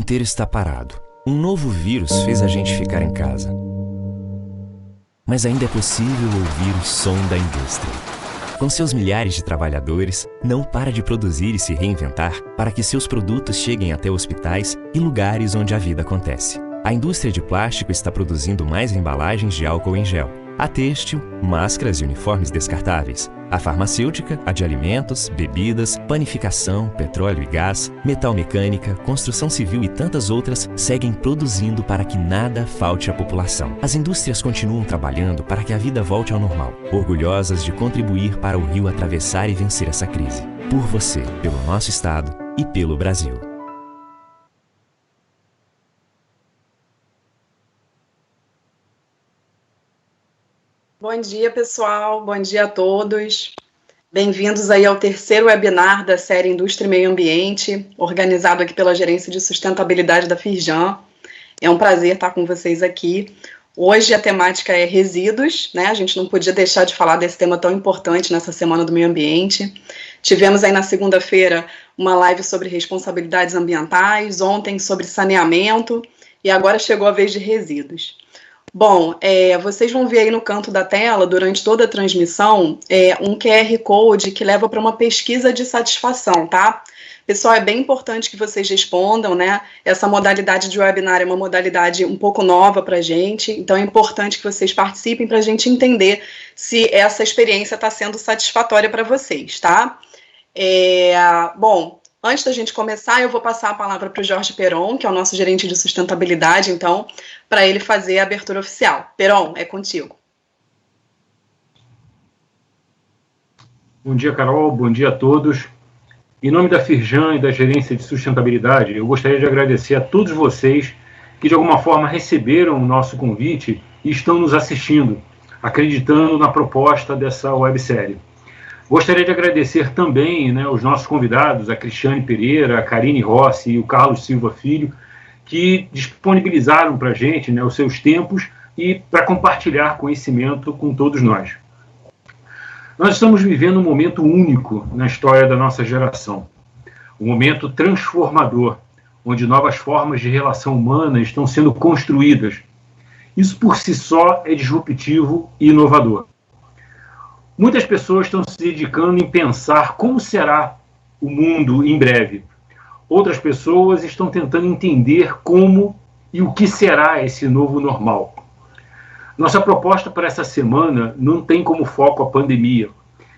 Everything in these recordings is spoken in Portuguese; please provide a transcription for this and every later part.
inteiro está parado. Um novo vírus fez a gente ficar em casa. Mas ainda é possível ouvir o som da indústria. Com seus milhares de trabalhadores, não para de produzir e se reinventar para que seus produtos cheguem até hospitais e lugares onde a vida acontece. A indústria de plástico está produzindo mais embalagens de álcool em gel, a têxtil, máscaras e uniformes descartáveis. A farmacêutica, a de alimentos, bebidas, panificação, petróleo e gás, metal mecânica, construção civil e tantas outras seguem produzindo para que nada falte à população. As indústrias continuam trabalhando para que a vida volte ao normal, orgulhosas de contribuir para o Rio atravessar e vencer essa crise. Por você, pelo nosso estado e pelo Brasil. Bom dia, pessoal. Bom dia a todos. Bem-vindos aí ao terceiro webinar da série Indústria e Meio Ambiente, organizado aqui pela Gerência de Sustentabilidade da Firjan. É um prazer estar com vocês aqui. Hoje a temática é resíduos, né? A gente não podia deixar de falar desse tema tão importante nessa Semana do Meio Ambiente. Tivemos aí na segunda-feira uma live sobre responsabilidades ambientais, ontem sobre saneamento e agora chegou a vez de resíduos. Bom, vocês vão ver aí no canto da tela, durante toda a transmissão, um QR Code que leva para uma pesquisa de satisfação, tá? Pessoal, é bem importante que vocês respondam, né? Essa modalidade de webinar é uma modalidade um pouco nova para a gente, então é importante que vocês participem para a gente entender se essa experiência está sendo satisfatória para vocês, tá? Bom, antes da gente começar, eu vou passar a palavra para o Jorge Peron, que é o nosso gerente de sustentabilidade, então, para ele fazer a abertura oficial. Peron, é contigo. Bom dia, Carol. Bom dia a todos. Em nome da Firjan e da Gerência de Sustentabilidade, eu gostaria de agradecer a todos vocês que, de alguma forma, receberam o nosso convite e estão nos assistindo, acreditando na proposta dessa websérie. Gostaria de agradecer também, né, os nossos convidados, a Cristiane Pereira, a Karine Rossi e o Carlos Silva Filho, que disponibilizaram para a gente, né, os seus tempos e para compartilhar conhecimento com todos nós. Nós estamos vivendo um momento único na história da nossa geração, um momento transformador, onde novas formas de relação humana estão sendo construídas. Isso por si só é disruptivo e inovador. Muitas pessoas estão se dedicando em pensar como será o mundo em breve. Outras pessoas estão tentando entender como e o que será esse novo normal. Nossa proposta para essa semana não tem como foco a pandemia.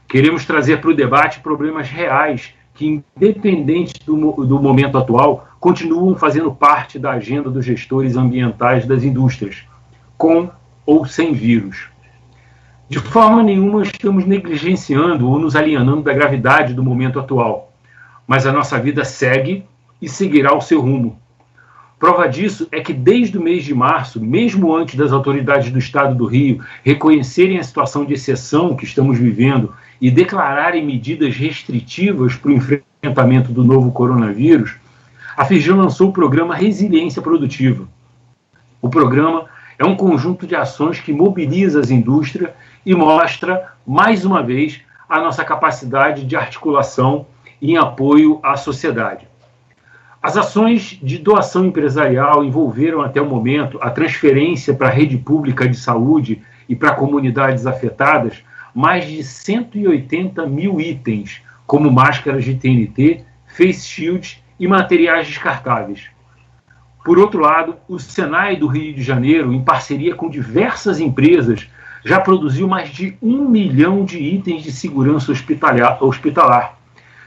Queremos trazer para o debate problemas reais que, independente do momento atual, continuam fazendo parte da agenda dos gestores ambientais das indústrias, com ou sem vírus. De forma nenhuma estamos negligenciando ou nos alienando da gravidade do momento atual, mas a nossa vida segue e seguirá o seu rumo. Prova disso é que desde o mês de março, mesmo antes das autoridades do Estado do Rio reconhecerem a situação de exceção que estamos vivendo e declararem medidas restritivas para o enfrentamento do novo coronavírus, a Firjan lançou o programa Resiliência Produtiva. O programa é um conjunto de ações que mobiliza as indústrias e mostra, mais uma vez, a nossa capacidade de articulação em apoio à sociedade. As ações de doação empresarial envolveram, até o momento, a transferência para a rede pública de saúde e para comunidades afetadas mais de 180 mil itens, como máscaras de TNT, face shields e materiais descartáveis. Por outro lado, o Senai do Rio de Janeiro, em parceria com diversas empresas, já produziu mais de 1 milhão de itens de segurança hospitalar,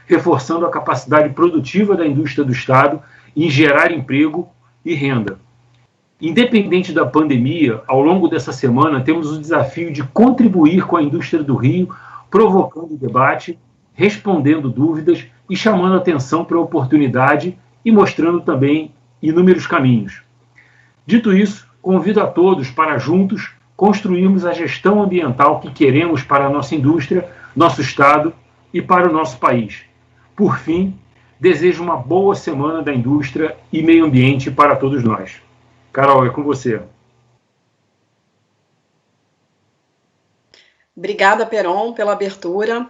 reforçando a capacidade produtiva da indústria do Estado em gerar emprego e renda. Independente da pandemia, ao longo dessa semana temos o desafio de contribuir com a indústria do Rio, provocando debate, respondendo dúvidas e chamando atenção para a oportunidade e mostrando também inúmeros caminhos. Dito isso, convido a todos para juntos construirmos a gestão ambiental que queremos para a nossa indústria, nosso Estado e para o nosso país. Por fim, desejo uma boa semana da indústria e meio ambiente para todos nós. Carol, é com você. Obrigada, Peron, pela abertura.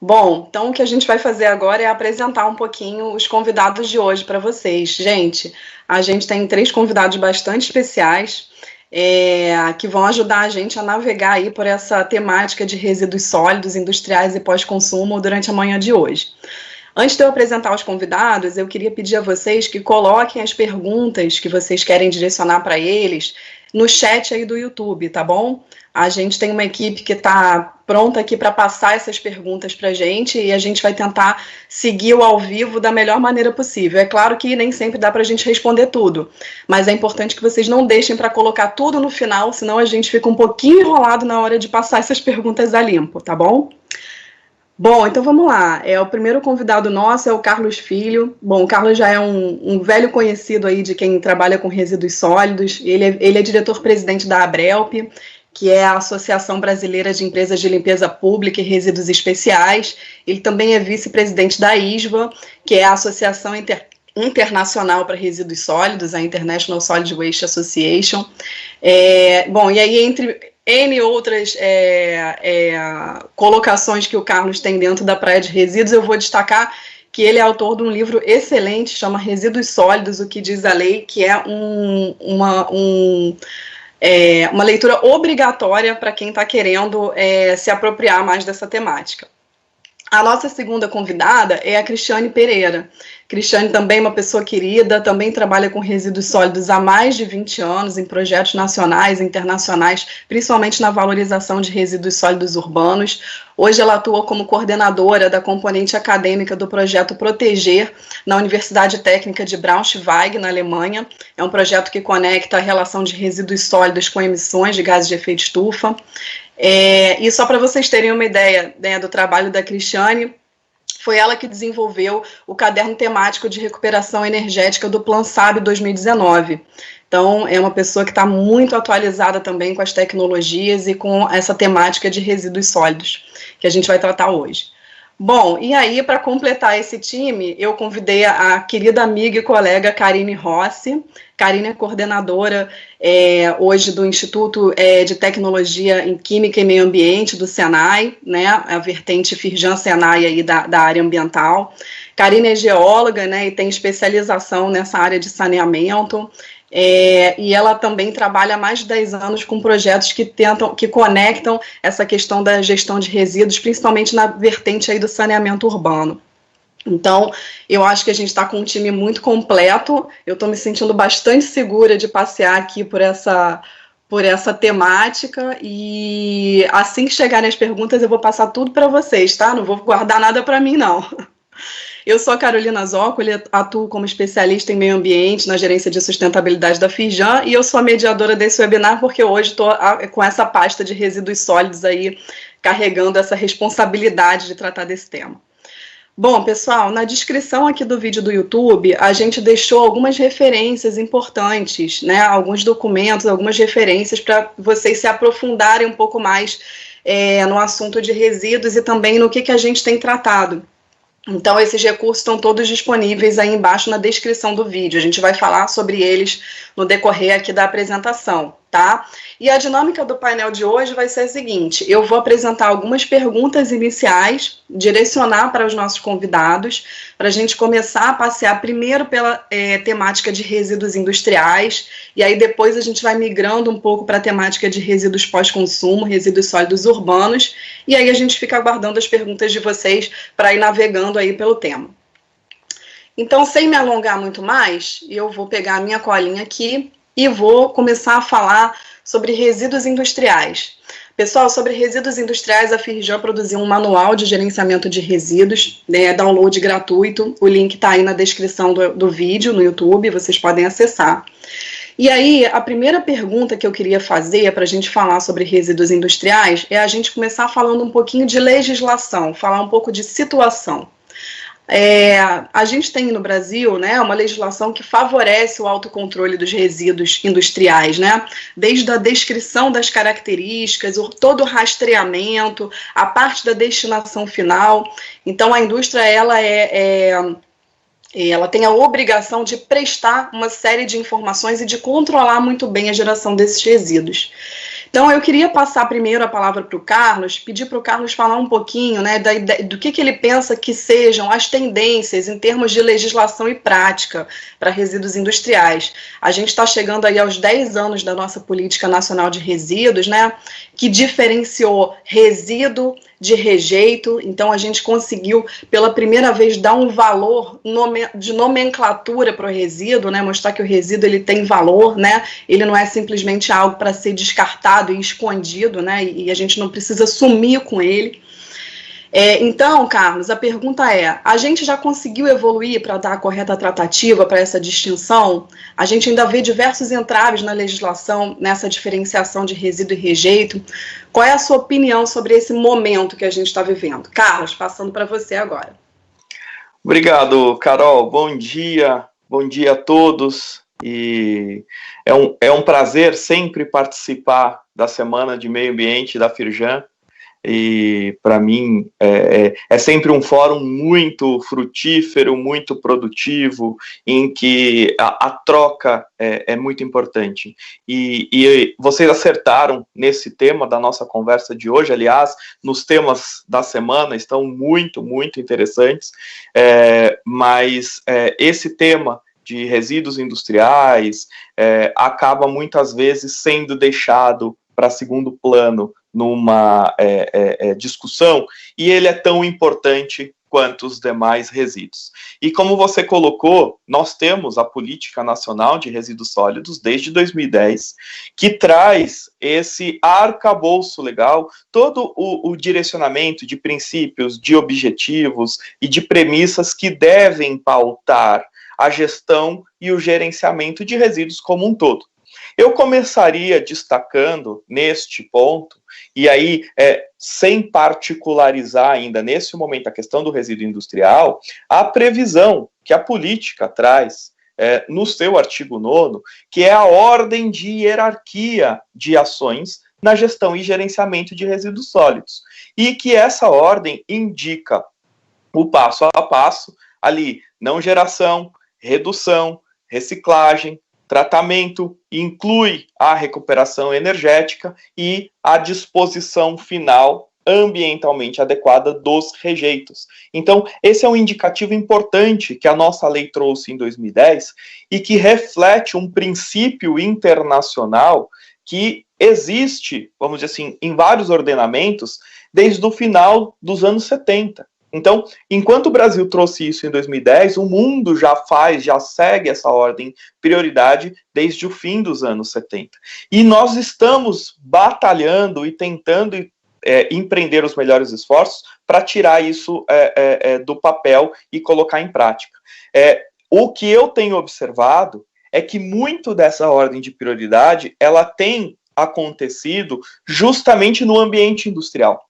Bom, então o que a gente vai fazer agora é apresentar um pouquinho os convidados de hoje para vocês. Gente, a gente tem 3 convidados bastante especiais que vão ajudar a gente a navegar aí por essa temática de resíduos sólidos, industriais e pós-consumo durante a manhã de hoje. Antes de eu apresentar os convidados, eu queria pedir a vocês que coloquem as perguntas que vocês querem direcionar para eles no chat aí do YouTube, tá bom? A gente tem uma equipe que está pronta aqui para passar essas perguntas para a gente e a gente vai tentar seguir o ao vivo da melhor maneira possível. É claro que nem sempre dá para a gente responder tudo, mas é importante que vocês não deixem para colocar tudo no final, senão a gente fica um pouquinho enrolado na hora de passar essas perguntas a limpo, tá bom? Bom, então vamos lá. O primeiro convidado nosso é o Carlos Filho. Bom, o Carlos já é um velho conhecido aí de quem trabalha com resíduos sólidos. Ele é diretor-presidente da Abrelp, que é a Associação Brasileira de Empresas de Limpeza Pública e Resíduos Especiais. Ele também é vice-presidente da ISVA, que é a Associação Internacional para Resíduos Sólidos, a International Solid Waste Association. Bom, e aí entre N outras colocações que o Carlos tem dentro da praia de resíduos, eu vou destacar que ele é autor de um livro excelente, chama Resíduos Sólidos, o que diz a lei, que é uma leitura obrigatória para quem está querendo se apropriar mais dessa temática. A nossa segunda convidada é a Cristiane Pereira. Cristiane também é uma pessoa querida, também trabalha com resíduos sólidos há mais de 20 anos em projetos nacionais e internacionais, principalmente na valorização de resíduos sólidos urbanos. Hoje ela atua como coordenadora da componente acadêmica do projeto Proteger na Universidade Técnica de Braunschweig, na Alemanha. É um projeto que conecta a relação de resíduos sólidos com emissões de gases de efeito estufa. E só para vocês terem uma ideia, né, do trabalho da Cristiane, foi ela que desenvolveu o caderno temático de recuperação energética do Plan SAB 2019. Então, é uma pessoa que está muito atualizada também com as tecnologias e com essa temática de resíduos sólidos, que a gente vai tratar hoje. Bom, e aí, para completar esse time, eu convidei a querida amiga e colega Karine Rossi. Karine é coordenadora hoje do Instituto de Tecnologia em Química e Meio Ambiente do Senai, né, a vertente Firjan-Senai aí da área ambiental. Karine é geóloga, né, e tem especialização nessa área de saneamento. E ela também trabalha há mais de 10 anos com projetos que conectam essa questão da gestão de resíduos, principalmente na vertente aí do saneamento urbano. Então, eu acho que a gente está com um time muito completo. Eu estou me sentindo bastante segura de passear aqui por essa temática, e assim que chegarem as perguntas eu vou passar tudo para vocês, tá? Não vou guardar nada para mim, não. Eu sou a Carolina Zócoli, atuo como especialista em meio ambiente na gerência de sustentabilidade da Firjan, e eu sou a mediadora desse webinar porque hoje estou com essa pasta de resíduos sólidos aí, carregando essa responsabilidade de tratar desse tema. Bom, pessoal, na descrição aqui do vídeo do YouTube, a gente deixou algumas referências importantes, né? Alguns documentos, algumas referências para vocês se aprofundarem um pouco mais no assunto de resíduos e também no que a gente tem tratado. Então, esses recursos estão todos disponíveis aí embaixo na descrição do vídeo. A gente vai falar sobre eles no decorrer aqui da apresentação, tá? E a dinâmica do painel de hoje vai ser a seguinte: eu vou apresentar algumas perguntas iniciais, direcionar para os nossos convidados, para a gente começar a passear primeiro pela temática de resíduos industriais, e aí depois a gente vai migrando um pouco para a temática de resíduos pós-consumo, resíduos sólidos urbanos, e aí a gente fica aguardando as perguntas de vocês para ir navegando aí pelo tema. Então, sem me alongar muito mais, eu vou pegar a minha colinha aqui e vou começar a falar sobre resíduos industriais. Pessoal, sobre resíduos industriais, a Firjan produziu um manual de gerenciamento de resíduos, né, download gratuito. O link está aí na descrição do vídeo, no YouTube, vocês podem acessar. E aí, a primeira pergunta que eu queria fazer para a gente falar sobre resíduos industriais é a gente começar falando um pouquinho de legislação, falar um pouco de situação. A gente tem no Brasil, né, uma legislação que favorece o autocontrole dos resíduos industriais, né, desde a descrição das características, todo o rastreamento, a parte da destinação final. Então, a indústria, ela tem a obrigação de prestar uma série de informações e de controlar muito bem a geração desses resíduos. Então, eu queria passar primeiro a palavra para o Carlos, pedir para o Carlos falar um pouquinho, né, do que ele pensa que sejam as tendências em termos de legislação e prática para resíduos industriais. A gente está chegando aí aos 10 anos da nossa Política Nacional de Resíduos, né, que diferenciou resíduo de rejeito. Então, a gente conseguiu, pela primeira vez, dar um valor de nomenclatura para o resíduo, né, mostrar que o resíduo ele tem valor, né, ele não é simplesmente algo para ser descartado e escondido, né, e a gente não precisa sumir com ele. Então, Carlos, a pergunta é, a gente já conseguiu evoluir para dar a correta tratativa para essa distinção? A gente ainda vê diversos entraves na legislação nessa diferenciação de resíduo e rejeito. Qual é a sua opinião sobre esse momento que a gente está vivendo? Carlos, passando para você agora. Obrigado, Carol. Bom dia a todos. E é um prazer sempre participar da Semana de Meio Ambiente da Firjan. E para mim é sempre um fórum muito frutífero, muito produtivo, em que a troca é muito importante. E vocês acertaram nesse tema da nossa conversa de hoje. Aliás, nos temas da semana estão muito, muito interessantes, mas esse tema de resíduos industriais acaba muitas vezes sendo deixado para segundo plano numa discussão, e ele é tão importante quanto os demais resíduos. E como você colocou, nós temos a Política Nacional de Resíduos Sólidos desde 2010, que traz esse arcabouço legal, todo o direcionamento de princípios, de objetivos e de premissas que devem pautar a gestão e o gerenciamento de resíduos como um todo. Eu começaria destacando neste ponto, e aí, sem particularizar ainda nesse momento a questão do resíduo industrial, a previsão que a política traz no seu artigo 9º, que é a ordem de hierarquia de ações na gestão e gerenciamento de resíduos sólidos, e que essa ordem indica o passo a passo, ali, não geração, redução, reciclagem, tratamento, inclui a recuperação energética e a disposição final ambientalmente adequada dos rejeitos. Então, esse é um indicativo importante que a nossa lei trouxe em 2010 e que reflete um princípio internacional que existe, vamos dizer assim, em vários ordenamentos desde o final dos anos 70. Então, enquanto o Brasil trouxe isso em 2010, o mundo já segue essa ordem prioridade desde o fim dos anos 70. E nós estamos batalhando e tentando empreender os melhores esforços para tirar isso do papel e colocar em prática. O que eu tenho observado é que muito dessa ordem de prioridade, ela tem acontecido justamente no ambiente industrial.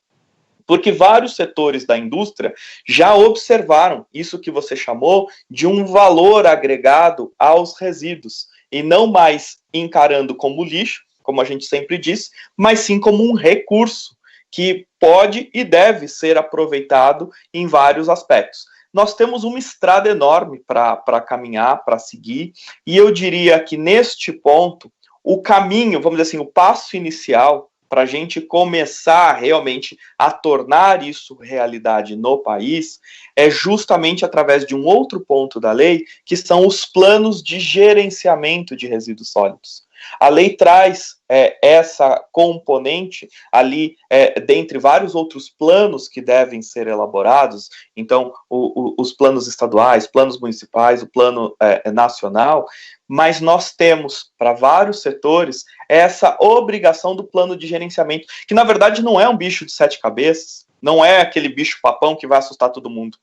Porque vários setores da indústria já observaram isso que você chamou de um valor agregado aos resíduos, e não mais encarando como lixo, como a gente sempre diz, mas sim como um recurso que pode e deve ser aproveitado em vários aspectos. Nós temos uma estrada enorme para caminhar, para seguir, e eu diria que neste ponto, o caminho, vamos dizer assim, o passo inicial para a gente começar realmente a tornar isso realidade no país, é justamente através de um outro ponto da lei, que são os planos de gerenciamento de resíduos sólidos. A lei traz essa componente ali, dentre vários outros planos que devem ser elaborados, então os planos estaduais, planos municipais, o plano nacional, mas nós temos, para vários setores, essa obrigação do plano de gerenciamento, que na verdade não é um bicho de 7 cabeças, não é aquele bicho papão que vai assustar todo mundo.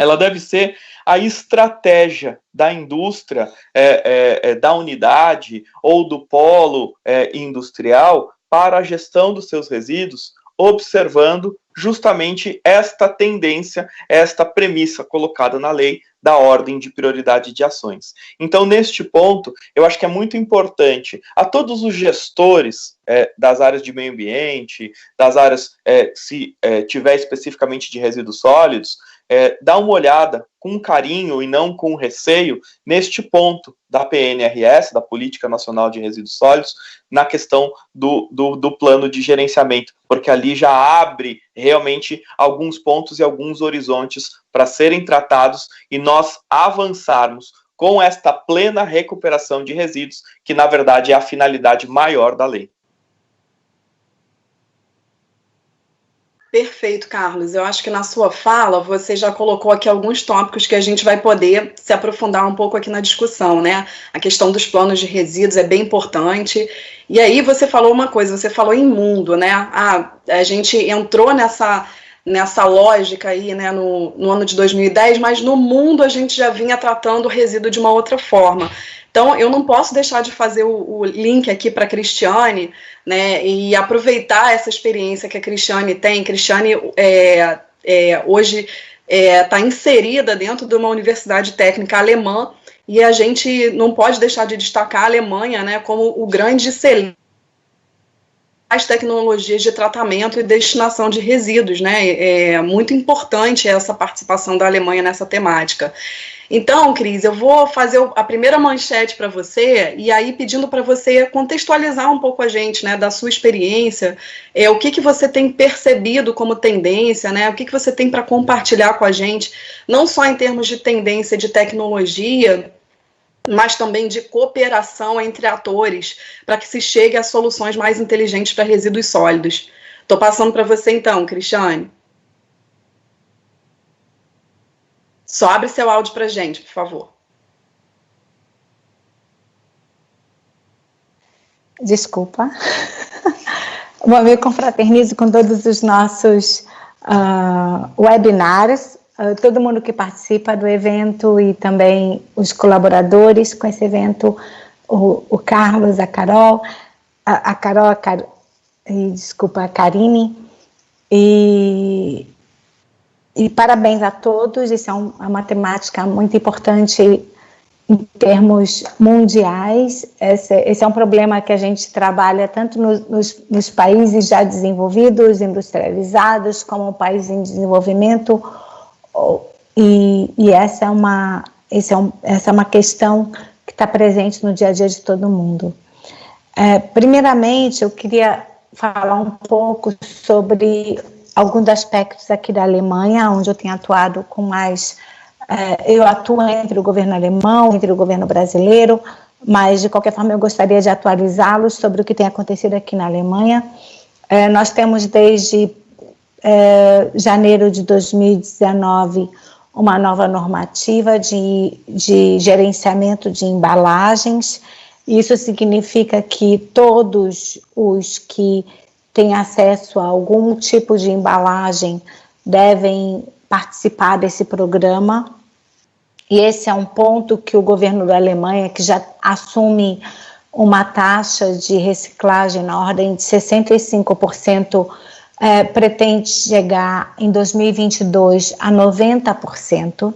Ela deve ser a estratégia da indústria, da unidade ou do polo industrial para a gestão dos seus resíduos, observando justamente esta tendência, esta premissa colocada na lei da ordem de prioridade de ações. Então, neste ponto, eu acho que é muito importante a todos os gestores das áreas de meio ambiente, das áreas, se tiver especificamente de resíduos sólidos, dar uma olhada com carinho e não com receio neste ponto da PNRS, da Política Nacional de Resíduos Sólidos, na questão do plano de gerenciamento, porque ali já abre realmente alguns pontos e alguns horizontes para serem tratados e nós avançarmos com esta plena recuperação de resíduos, que na verdade é a finalidade maior da lei. Perfeito, Carlos. Eu acho que na sua fala você já colocou aqui alguns tópicos que a gente vai poder se aprofundar um pouco aqui na discussão, né? A questão dos planos de resíduos é bem importante. E aí você falou uma coisa, você falou em mundo, né? A gente entrou nessa lógica aí, né, no ano de 2010, mas no mundo a gente já vinha tratando o resíduo de uma outra forma. Então, eu não posso deixar de fazer o link aqui para a Cristiane, né, e aproveitar essa experiência que a Cristiane tem. Cristiane hoje está inserida dentro de uma universidade técnica alemã, e a gente não pode deixar de destacar a Alemanha, né, como o grande celeiro as tecnologias de tratamento e destinação de resíduos, né? É muito importante essa participação da Alemanha nessa temática. Então, Cris, eu vou fazer a primeira manchete para você, e aí pedindo para você contextualizar um pouco a gente, né, da sua experiência, o que você tem percebido como tendência, né, o que você tem para compartilhar com a gente, não só em termos de tendência de tecnologia, mas também de cooperação entre atores, para que se chegue a soluções mais inteligentes para resíduos sólidos. Estou passando para você então, Cristiane. Só abre seu áudio para a gente, por favor. Desculpa. Bom, eu confraternizo com todos os nossos webinars, todo mundo que participa do evento e também os colaboradores com esse evento, o Carlos, a Carol, a Karine, e parabéns a todos. Isso é uma temática muito importante em termos mundiais. Esse é um problema que a gente trabalha tanto nos países já desenvolvidos, industrializados, como países em desenvolvimento, e essa é uma questão que está presente no dia a dia de todo mundo. Primeiramente, eu queria falar um pouco sobre alguns aspectos aqui da Alemanha, onde eu tenho atuado com mais... eu atuo entre o governo alemão, entre o governo brasileiro, mas, de qualquer forma, eu gostaria de atualizá-los sobre o que tem acontecido aqui na Alemanha. Nós temos, desde janeiro de 2019, uma nova normativa de gerenciamento de embalagens. Isso significa que todos os que têm acesso a algum tipo de embalagem devem participar desse programa, e esse é um ponto que o governo da Alemanha, que já assume uma taxa de reciclagem na ordem de 65%, pretende chegar em 2022 a 90%.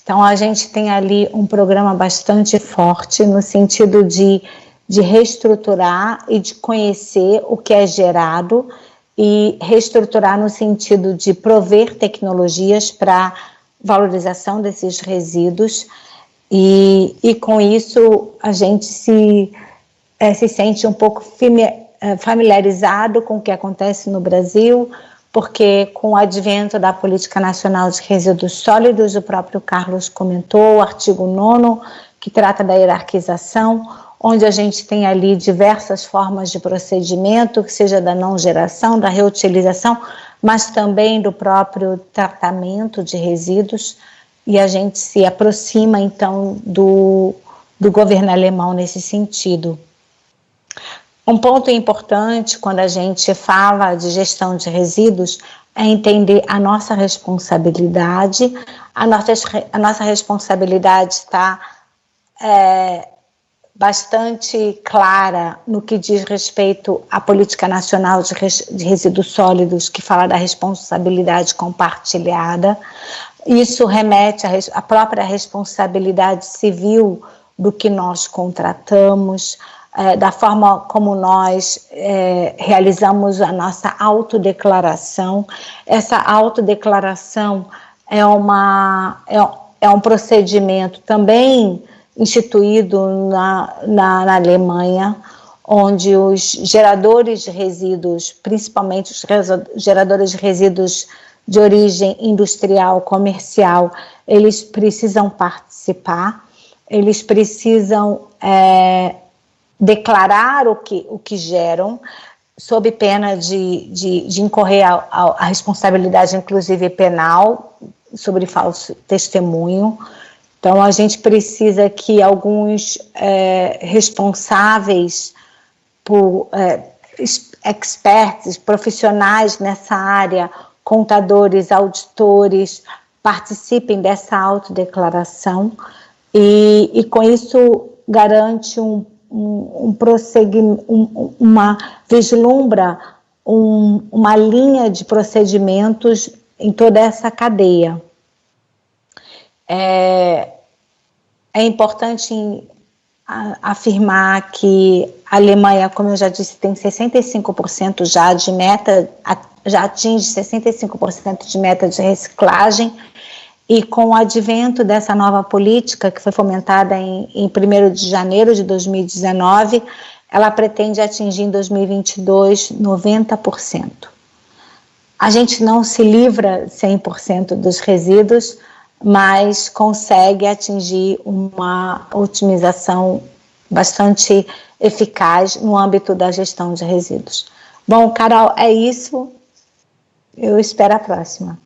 Então, a gente tem ali um programa bastante forte no sentido de reestruturar e de conhecer o que é gerado, e reestruturar no sentido de prover tecnologias para valorização desses resíduos, e com isso a gente se sente um pouco familiarizado com o que acontece no Brasil, porque com o advento da Política Nacional de Resíduos Sólidos, o próprio Carlos comentou, o artigo 9º, que trata da hierarquização, onde a gente tem ali diversas formas de procedimento, que seja da não geração, da reutilização, mas também do próprio tratamento de resíduos, e a gente se aproxima, então, do governo alemão nesse sentido. Um ponto importante quando a gente fala de gestão de resíduos é entender a nossa responsabilidade. A nossa responsabilidade está bastante clara no que diz respeito à Política Nacional de Resíduos Sólidos, que fala da responsabilidade compartilhada. Isso remete à própria responsabilidade civil do que nós contratamos, da forma como nós realizamos a nossa autodeclaração. Essa autodeclaração é um procedimento também instituído na Alemanha, onde os geradores de resíduos, principalmente os geradores de resíduos de origem industrial, comercial, eles precisam participar, eles precisam declarar o que geram, sob pena de incorrer a responsabilidade, inclusive penal, sobre falso testemunho. Então, a gente precisa que alguns responsáveis, experts, profissionais nessa área, contadores, auditores, participem dessa autodeclaração e com isso garante vislumbra uma linha de procedimentos em toda essa cadeia. É importante afirmar que a Alemanha, como eu já disse, tem 65% já atinge 65% de meta de reciclagem, e com o advento dessa nova política, que foi fomentada em 1º de janeiro de 2019, ela pretende atingir em 2022 90%. A gente não se livra 100% dos resíduos, mas consegue atingir uma otimização bastante eficaz no âmbito da gestão de resíduos. Bom, Carol, é isso. Eu espero a próxima.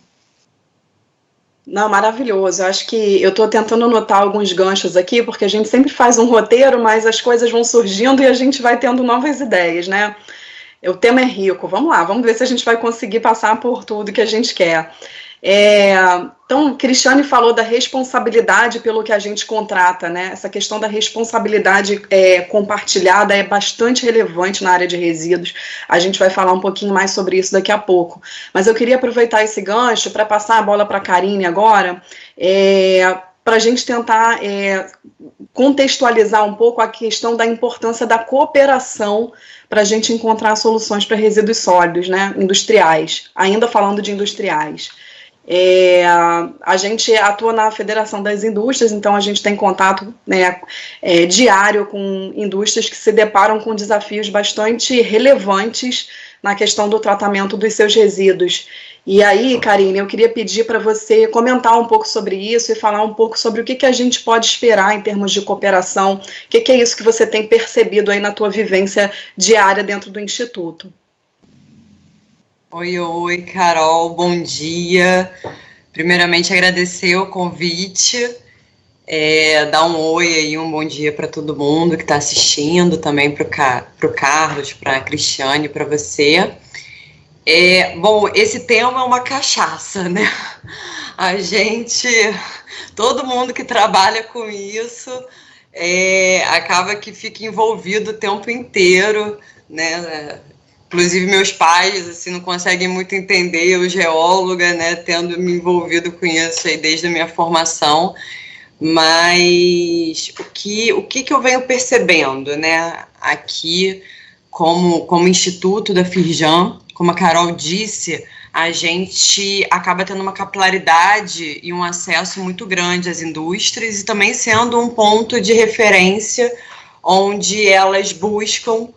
Não, maravilhoso. Eu acho que eu estou tentando anotar alguns ganchos aqui, porque a gente sempre faz um roteiro, mas as coisas vão surgindo e a gente vai tendo novas ideias, né? O tema é rico. Vamos lá, vamos ver se a gente vai conseguir passar por tudo que a gente quer. Então, Cristiane falou da responsabilidade pelo que a gente contrata, né? Essa questão da responsabilidade compartilhada é bastante relevante na área de resíduos. A gente vai falar um pouquinho mais sobre isso daqui a pouco. Mas eu queria aproveitar esse gancho para passar a bola para a Karine agora, para a gente tentar contextualizar um pouco a questão da importância da cooperação para a gente encontrar soluções para resíduos sólidos, né, industriais, ainda falando de industriais. A gente atua na Federação das Indústrias, então a gente tem contato, né, diário com indústrias que se deparam com desafios bastante relevantes na questão do tratamento dos seus resíduos. E aí, Karine, eu queria pedir para você comentar um pouco sobre isso e falar um pouco sobre o que a gente pode esperar em termos de cooperação, o que é isso que você tem percebido aí na tua vivência diária dentro do Instituto. Oi, Carol, bom dia. Primeiramente, agradecer o convite, dar um oi aí, um bom dia para todo mundo que está assistindo, também para o Carlos, para a Cristiane, para você. Bom, esse tema é uma cachaça, né? Todo mundo que trabalha com isso, acaba que fica envolvido o tempo inteiro, né? Inclusive meus pais, assim, não conseguem muito entender, eu geóloga, né, tendo me envolvido com isso aí desde a minha formação, mas o que eu venho percebendo, né, aqui como Instituto da Firjan, como a Carol disse, a gente acaba tendo uma capilaridade e um acesso muito grande às indústrias e também sendo um ponto de referência onde elas buscam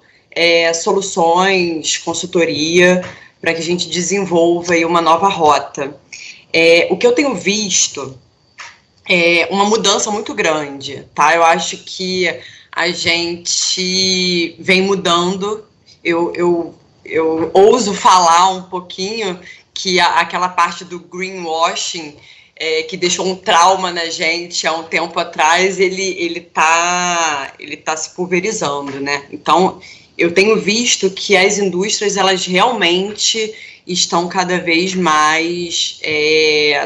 soluções, consultoria, para que a gente desenvolva aí uma nova rota. O que eu tenho visto é uma mudança muito grande, tá? Eu acho que a gente vem mudando, eu ouso falar um pouquinho que aquela parte do greenwashing, que deixou um trauma na gente há um tempo atrás, ele tá se pulverizando, né? Então, eu tenho visto que as indústrias, elas realmente estão cada vez mais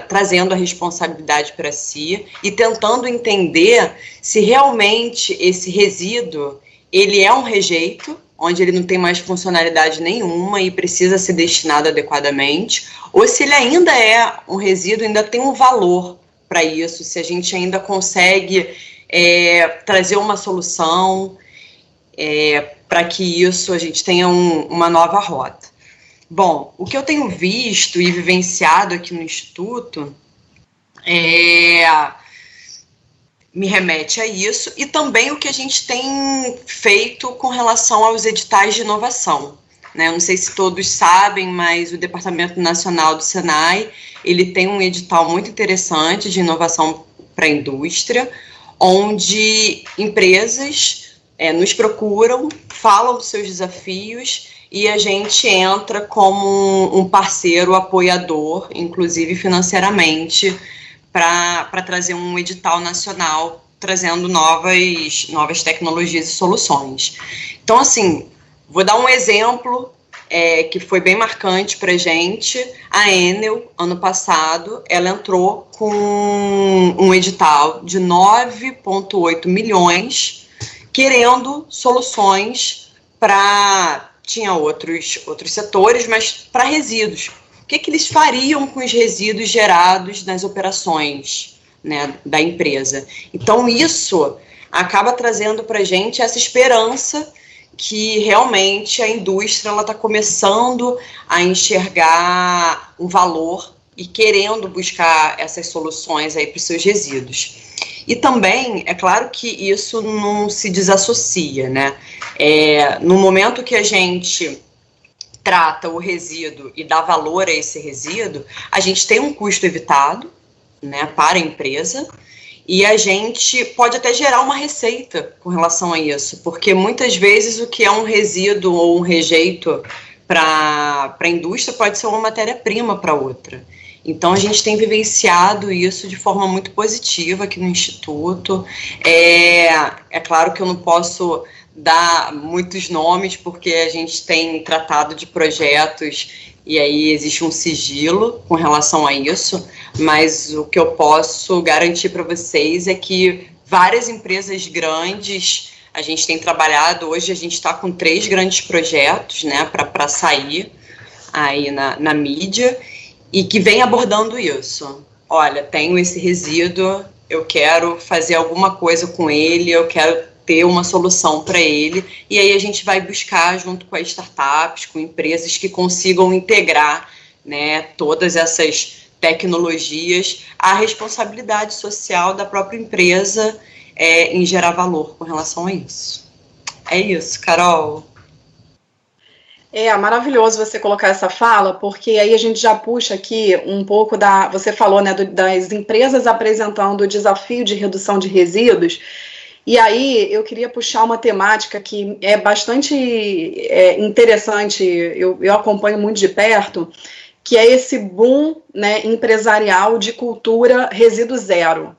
trazendo a responsabilidade para si e tentando entender se realmente esse resíduo, ele é um rejeito, onde ele não tem mais funcionalidade nenhuma e precisa ser destinado adequadamente, ou se ele ainda é um resíduo, ainda tem um valor para isso, se a gente ainda consegue trazer uma solução para que isso a gente tenha uma nova rota. Bom, o que eu tenho visto e vivenciado aqui no Instituto Me remete a isso, e também o que a gente tem feito com relação aos editais de inovação, né? Eu não sei se todos sabem, mas o Departamento Nacional do Senai, ele tem um edital muito interessante de inovação para a indústria, onde empresas nos procuram, falam dos seus desafios, e a gente entra como um parceiro apoiador, inclusive financeiramente, para trazer um edital nacional, trazendo novas tecnologias e soluções. Então, assim, vou dar um exemplo que foi bem marcante para a gente. A Enel, ano passado, ela entrou com um edital de 9,8 milhões, querendo soluções para... Tinha outros setores, mas para resíduos. O que eles fariam com os resíduos gerados nas operações, né, da empresa? Então, isso acaba trazendo para a gente essa esperança que realmente a indústria está começando a enxergar um valor e querendo buscar essas soluções aí para os seus resíduos. E também, é claro que isso não se desassocia, né? No momento que a gente trata o resíduo e dá valor a esse resíduo, a gente tem um custo evitado, né, para a empresa, e a gente pode até gerar uma receita com relação a isso, porque muitas vezes o que é um resíduo ou um rejeito para a indústria pode ser uma matéria-prima para outra. Então, a gente tem vivenciado isso de forma muito positiva aqui no Instituto. É claro que eu não posso dar muitos nomes, porque a gente tem tratado de projetos e aí existe um sigilo com relação a isso, mas o que eu posso garantir para vocês é que várias empresas grandes, a gente tem trabalhado, hoje a gente está com 3 grandes projetos, né, para sair aí na mídia, e que vem abordando isso. Olha, tenho esse resíduo, eu quero fazer alguma coisa com ele, eu quero ter uma solução para ele, e aí a gente vai buscar, junto com as startups, com empresas que consigam integrar, né, todas essas tecnologias, a responsabilidade social da própria empresa em gerar valor com relação a isso. É isso, Carol. Maravilhoso você colocar essa fala, porque aí a gente já puxa aqui um pouco você falou, né, das empresas apresentando o desafio de redução de resíduos, e aí eu queria puxar uma temática que é bastante interessante, eu acompanho muito de perto, que é esse boom, né, empresarial de cultura resíduo zero.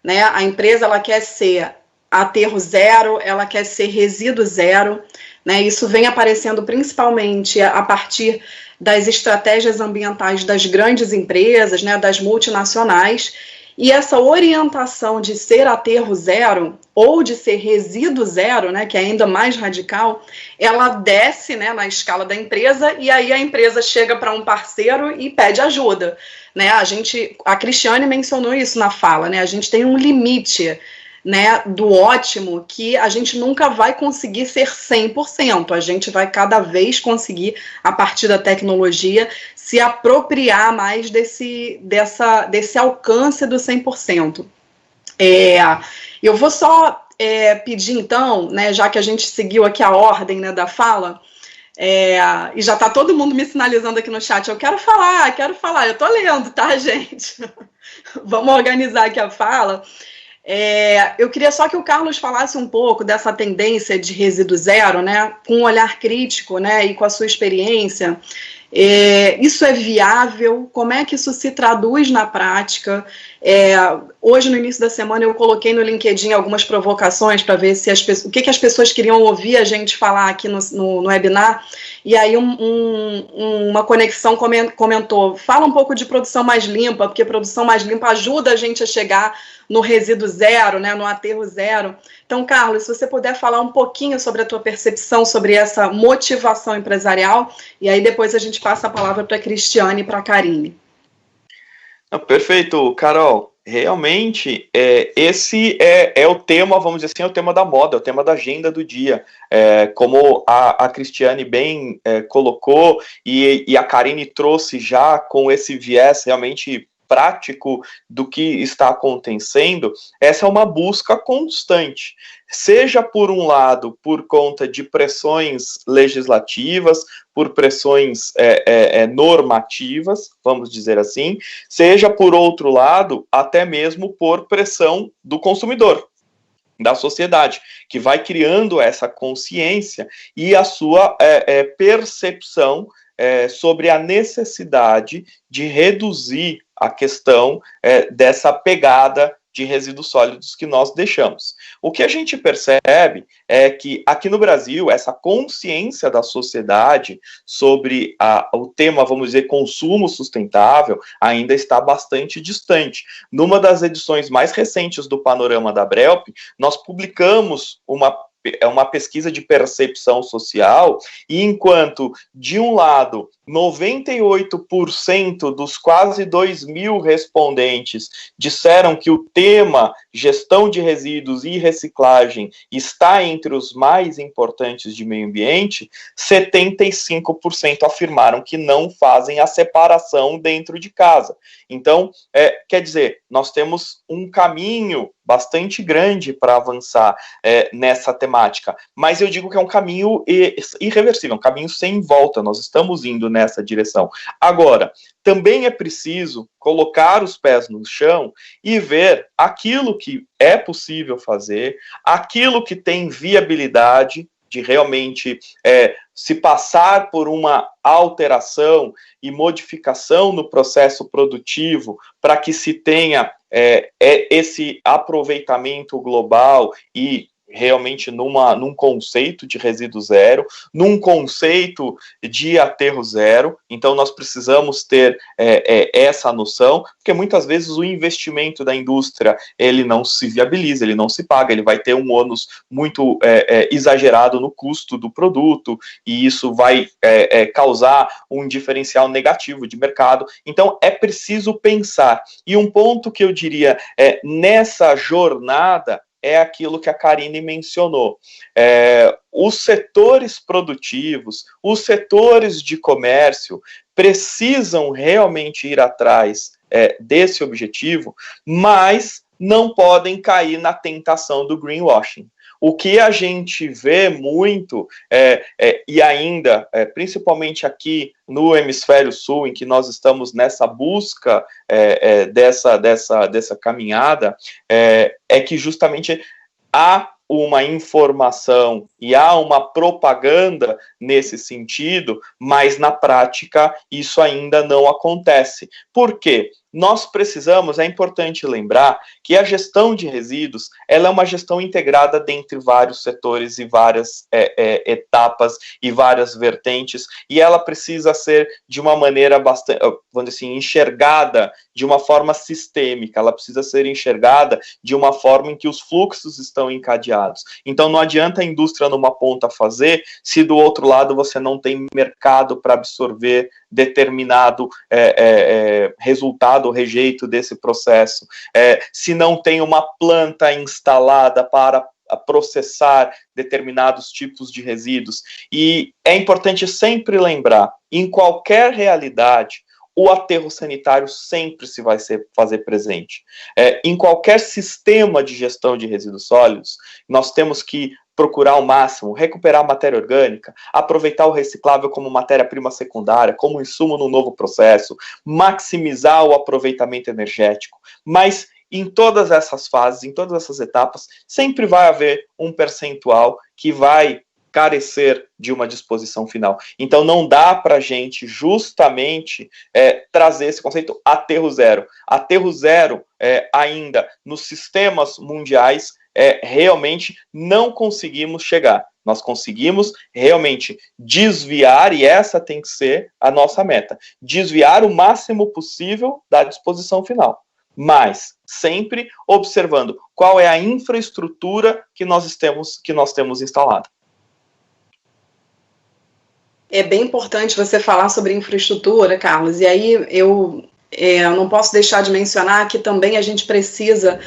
Né? A empresa ela quer ser aterro zero, ela quer ser resíduo zero, né? Isso vem aparecendo principalmente a partir das estratégias ambientais das grandes empresas, né, das multinacionais, e essa orientação de ser aterro zero ou de ser resíduo zero, né, que é ainda mais radical, ela desce, né, na escala da empresa, e aí a empresa chega para um parceiro e pede ajuda. Né? A Cristiane mencionou isso na fala, né? A gente tem um limite, né, do ótimo, que a gente nunca vai conseguir ser 100%, a gente vai cada vez conseguir, a partir da tecnologia, se apropriar mais desse alcance do 100%. Eu vou só pedir, então, né, já que a gente seguiu aqui a ordem, né, da fala, e já está todo mundo me sinalizando aqui no chat, eu quero falar, eu estou lendo, tá, gente? Vamos organizar aqui a fala. Eu queria só que o Carlos falasse um pouco dessa tendência de resíduo zero, né, com um olhar crítico, né, e com a sua experiência. Isso é viável? Como é que isso se traduz na prática? Hoje, no início da semana, eu coloquei no LinkedIn algumas provocações para ver se o que as pessoas queriam ouvir a gente falar aqui no webinar, e aí uma conexão comentou, fala um pouco de produção mais limpa, porque produção mais limpa ajuda a gente a chegar no resíduo zero, né, no aterro zero. Então, Carlos, se você puder falar um pouquinho sobre a tua percepção sobre essa motivação empresarial, e aí depois a gente passa a palavra para a Cristiane e para a Karine. Perfeito, Carol. Realmente, esse é o tema, vamos dizer assim, é o tema da moda, é o tema da agenda do dia. Como a Cristiane bem colocou, e a Karine trouxe já com esse viés realmente prático do que está acontecendo, essa é uma busca constante, seja por um lado por conta de pressões legislativas, por pressões normativas, vamos dizer assim, seja por outro lado até mesmo por pressão do consumidor, da sociedade, que vai criando essa consciência e a sua percepção sobre a necessidade de reduzir a questão dessa pegada de resíduos sólidos que nós deixamos. O que a gente percebe é que aqui no Brasil, essa consciência da sociedade sobre o tema, vamos dizer, consumo sustentável, ainda está bastante distante. Numa das edições mais recentes do Panorama da Abrelp, nós publicamos uma pesquisa de percepção social, e enquanto, de um lado, 98% dos quase 2.000 respondentes disseram que o tema gestão de resíduos e reciclagem está entre os mais importantes de meio ambiente, 75% afirmaram que não fazem a separação dentro de casa. Então, quer dizer, nós temos um caminho bastante grande para avançar nessa temática, mas eu digo que é um caminho irreversível, um caminho sem volta, nós estamos indo nessa direção. Agora, também é preciso colocar os pés no chão e ver aquilo que é possível fazer, aquilo que tem viabilidade de realmente se passar por uma alteração e modificação no processo produtivo para que se tenha esse aproveitamento global e realmente num conceito de resíduo zero, num conceito de aterro zero. Então nós precisamos ter essa noção, porque muitas vezes o investimento da indústria ele não se viabiliza, ele não se paga, ele vai ter um ônus muito exagerado no custo do produto, e isso vai causar um diferencial negativo de mercado. Então é preciso pensar, e um ponto que eu diria nessa jornada é aquilo que a Karine mencionou. Os setores produtivos, os setores de comércio precisam realmente ir atrás desse objetivo, mas não podem cair na tentação do greenwashing. O que a gente vê muito, e ainda, principalmente aqui no Hemisfério Sul, em que nós estamos nessa busca dessa caminhada, é que justamente há uma informação e há uma propaganda nesse sentido, mas na prática isso ainda não acontece. Por quê? Nós precisamos, é importante lembrar que a gestão de resíduos, ela é uma gestão integrada dentre vários setores e várias etapas e várias vertentes, e ela precisa ser de uma maneira bastante, vamos dizer assim, enxergada de uma forma sistêmica, ela precisa ser enxergada de uma forma em que os fluxos estão encadeados. Então não adianta a indústria numa ponta fazer, se do outro lado você não tem mercado para absorver determinado resultado ou rejeito desse processo, se não tem uma planta instalada para processar determinados tipos de resíduos. E é importante sempre lembrar, em qualquer realidade, o aterro sanitário sempre se vai fazer presente. Em qualquer sistema de gestão de resíduos sólidos, nós temos que procurar ao máximo recuperar a matéria orgânica, aproveitar o reciclável como matéria-prima secundária, como insumo no novo processo, maximizar o aproveitamento energético, mas em todas essas fases, em todas essas etapas, sempre vai haver um percentual que vai carecer de uma disposição final. Então não dá para a gente justamente trazer esse conceito aterro zero. Aterro zero ainda nos sistemas mundiais realmente não conseguimos chegar. Nós conseguimos realmente desviar, e essa tem que ser a nossa meta, desviar o máximo possível da disposição final, mas sempre observando qual é a infraestrutura que nós temos instalada. É bem importante você falar sobre infraestrutura, Carlos, e aí eu não posso deixar de mencionar que também a gente precisa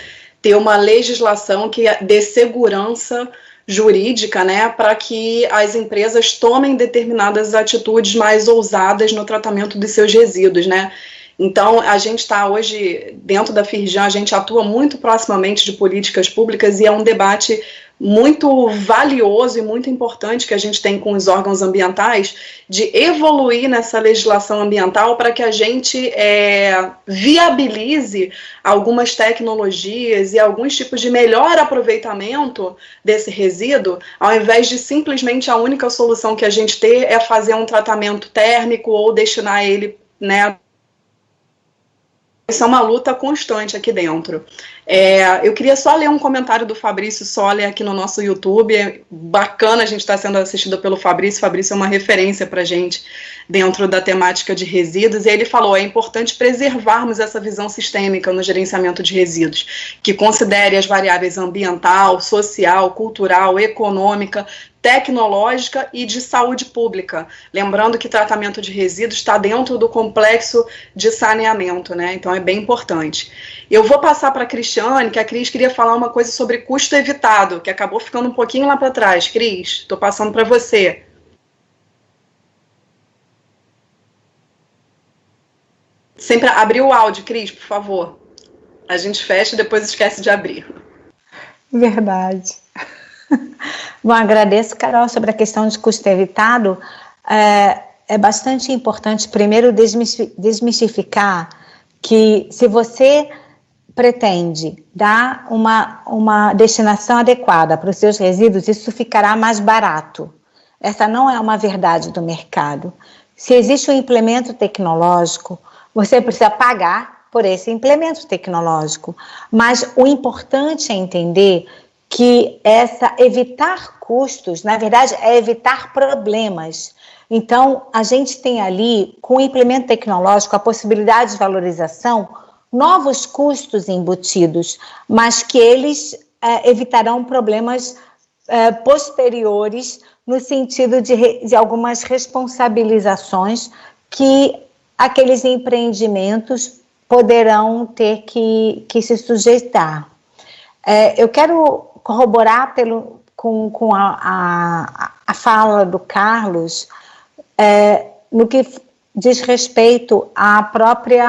ter uma legislação que dê segurança jurídica, né, para que as empresas tomem determinadas atitudes mais ousadas no tratamento dos seus resíduos, né. Então, a gente está hoje, dentro da Firjan, a gente atua muito proximamente de políticas públicas e é um debate muito valioso e muito importante que a gente tem com os órgãos ambientais de evoluir nessa legislação ambiental para que a gente viabilize algumas tecnologias e alguns tipos de melhor aproveitamento desse resíduo, ao invés de simplesmente a única solução que a gente ter é fazer um tratamento térmico ou destinar ele, né? Isso é uma luta constante aqui dentro. Eu queria só ler um comentário do Fabrício Soller aqui no nosso YouTube. É bacana a gente estar sendo assistido pelo Fabrício. Fabrício é uma referência para a gente dentro da temática de resíduos. E ele falou, é importante preservarmos essa visão sistêmica no gerenciamento de resíduos, que considere as variáveis ambiental, social, cultural, econômica, tecnológica e de saúde pública. Lembrando que tratamento de resíduos está dentro do complexo de saneamento, né? Então é bem importante. Eu vou passar para a Cristiane, que a Cris queria falar uma coisa sobre custo evitado, que acabou ficando um pouquinho lá para trás. Cris, estou passando para você. Sempre abrir o áudio, Cris, por favor. A gente fecha e depois esquece de abrir. Verdade. Bom, agradeço, Carol, sobre a questão de custo evitado. É bastante importante, primeiro, desmistificar que se você pretende dar uma destinação adequada para os seus resíduos, isso ficará mais barato. Essa não é uma verdade do mercado. Se existe um implemento tecnológico, você precisa pagar por esse implemento tecnológico. Mas o importante é entender que evitar custos, na verdade, é evitar problemas. Então, a gente tem ali, com o implemento tecnológico, a possibilidade de valorização, novos custos embutidos, mas que eles evitarão problemas posteriores no sentido de algumas responsabilizações que aqueles empreendimentos poderão ter que se sujeitar. Eu quero corroborar com a fala do Carlos no que diz respeito ao próprio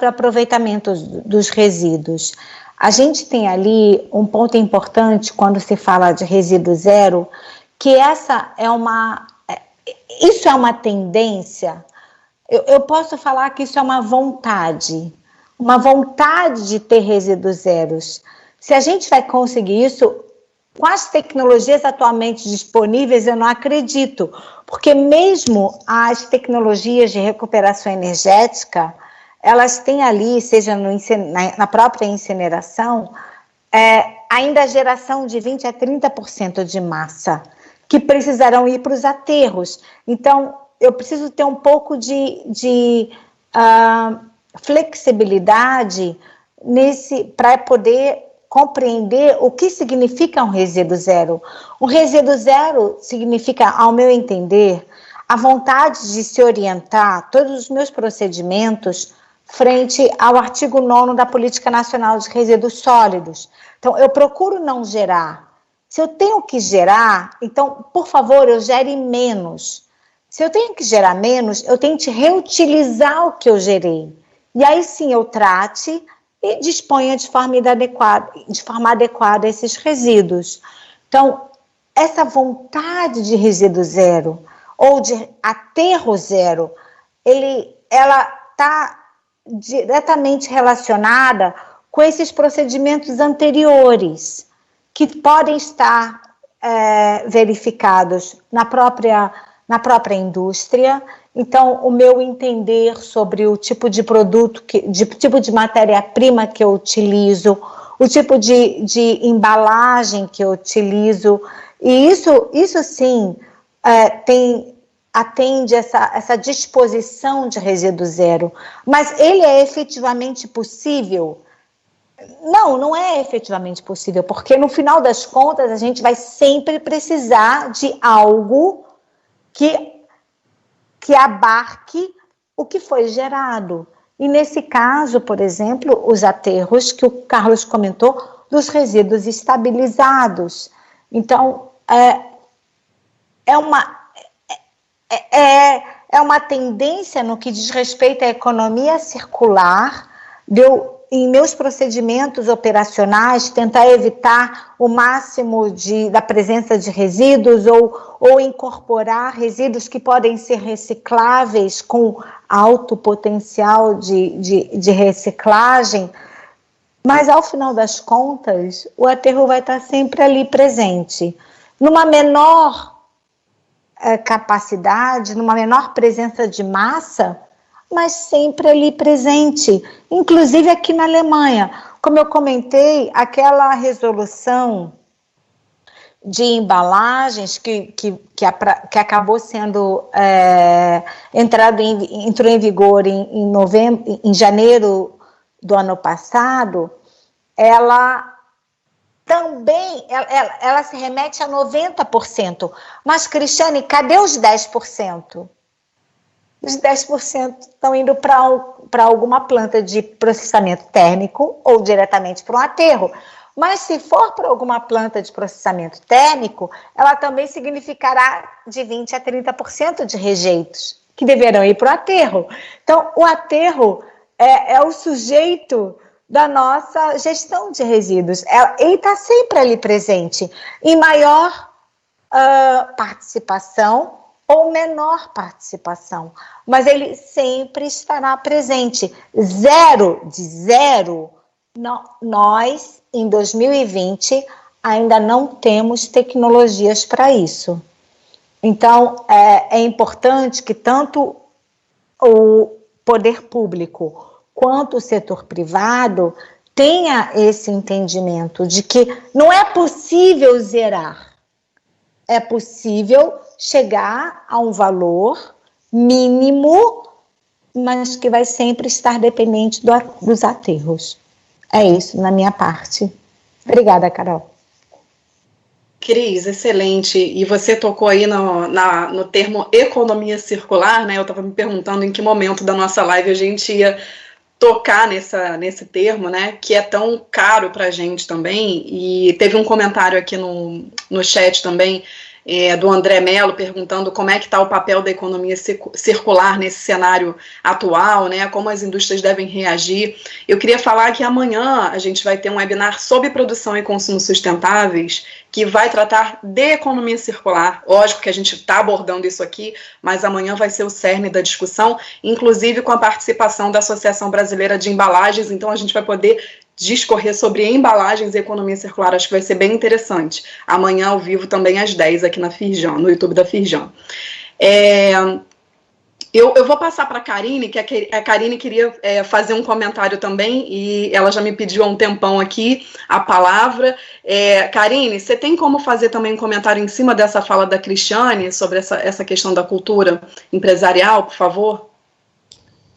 aproveitamento dos resíduos. A gente tem ali um ponto importante quando se fala de resíduo zero, que isso é uma tendência. Eu posso falar que isso é uma vontade de ter resíduos zeros. Se a gente vai conseguir isso, com as tecnologias atualmente disponíveis, eu não acredito, porque mesmo as tecnologias de recuperação energética, elas têm ali, seja na própria incineração, ainda a geração de 20% a 30% de massa, que precisarão ir para os aterros. Então, eu preciso ter um pouco de flexibilidade para poder compreender o que significa um resíduo zero. O resíduo zero significa, ao meu entender, a vontade de se orientar todos os meus procedimentos frente ao artigo 9º da Política Nacional de Resíduos Sólidos. Então, eu procuro não gerar. Se eu tenho que gerar, então, por favor, eu gere menos. Se eu tenho que gerar menos, eu tento reutilizar o que eu gerei. E aí sim eu trate e disponha de forma adequada esses resíduos. Então, essa vontade de resíduo zero ou de aterro zero, ela está diretamente relacionada com esses procedimentos anteriores, que podem estar verificados na própria indústria. Então, o meu entender sobre o tipo de produto, tipo de matéria-prima que eu utilizo, o tipo de embalagem que eu utilizo, e isso sim atende essa disposição de resíduo zero. Mas ele é efetivamente possível? Não é efetivamente possível, porque no final das contas a gente vai sempre precisar de algo que abarque o que foi gerado. E nesse caso, por exemplo, os aterros que o Carlos comentou, dos resíduos estabilizados. Então, é é uma tendência no que diz respeito à economia circular, de eu, em meus procedimentos operacionais, tentar evitar o máximo da presença de resíduos ou incorporar resíduos que podem ser recicláveis com alto potencial de reciclagem. Mas, ao final das contas, o aterro vai estar sempre ali presente. Numa menor capacidade, numa menor presença de massa, mas sempre ali presente. Inclusive aqui na Alemanha. Como eu comentei, aquela resolução de embalagens que acabou sendo entrou em vigor em janeiro do ano passado, ela também ela se remete a 90%. Mas, Cristiane, cadê os 10%? Os 10% estão indo para alguma planta de processamento térmico ou diretamente para um aterro. Mas se for para alguma planta de processamento térmico, ela também significará de 20% a 30% de rejeitos que deverão ir para o aterro. Então, o aterro é o sujeito da nossa gestão de resíduos. Ele está sempre ali presente, em maior participação ou menor participação, mas ele sempre estará presente. Zero, nós, em 2020, ainda não temos tecnologias para isso. Então, é importante que tanto o poder público quanto o setor privado tenha esse entendimento de que não é possível zerar, é possível chegar a um valor mínimo, mas que vai sempre estar dependente dos aterros. É isso, na minha parte. Obrigada, Carol. Cris, excelente. E você tocou aí no termo economia circular, né? Eu estava me perguntando em que momento da nossa live a gente ia tocar nesse termo, né? Que é tão caro para a gente também. E teve um comentário aqui no chat também, do André Mello, perguntando como é que está o papel da economia circular nesse cenário atual, né, como as indústrias devem reagir. Eu queria falar que amanhã a gente vai ter um webinar sobre produção e consumo sustentáveis, que vai tratar de economia circular. Lógico que a gente está abordando isso aqui, mas amanhã vai ser o cerne da discussão, inclusive com a participação da Associação Brasileira de Embalagens, então a gente vai poder discorrer sobre embalagens e economia circular. Acho que vai ser bem interessante. Amanhã, ao vivo, também às 10, aqui na Firjan, no YouTube da Firjan. Eu vou passar para a Karine, que a Karine queria fazer um comentário também, e ela já me pediu há um tempão aqui a palavra. Karine, você tem como fazer também um comentário em cima dessa fala da Cristiane, sobre essa questão da cultura empresarial, por favor?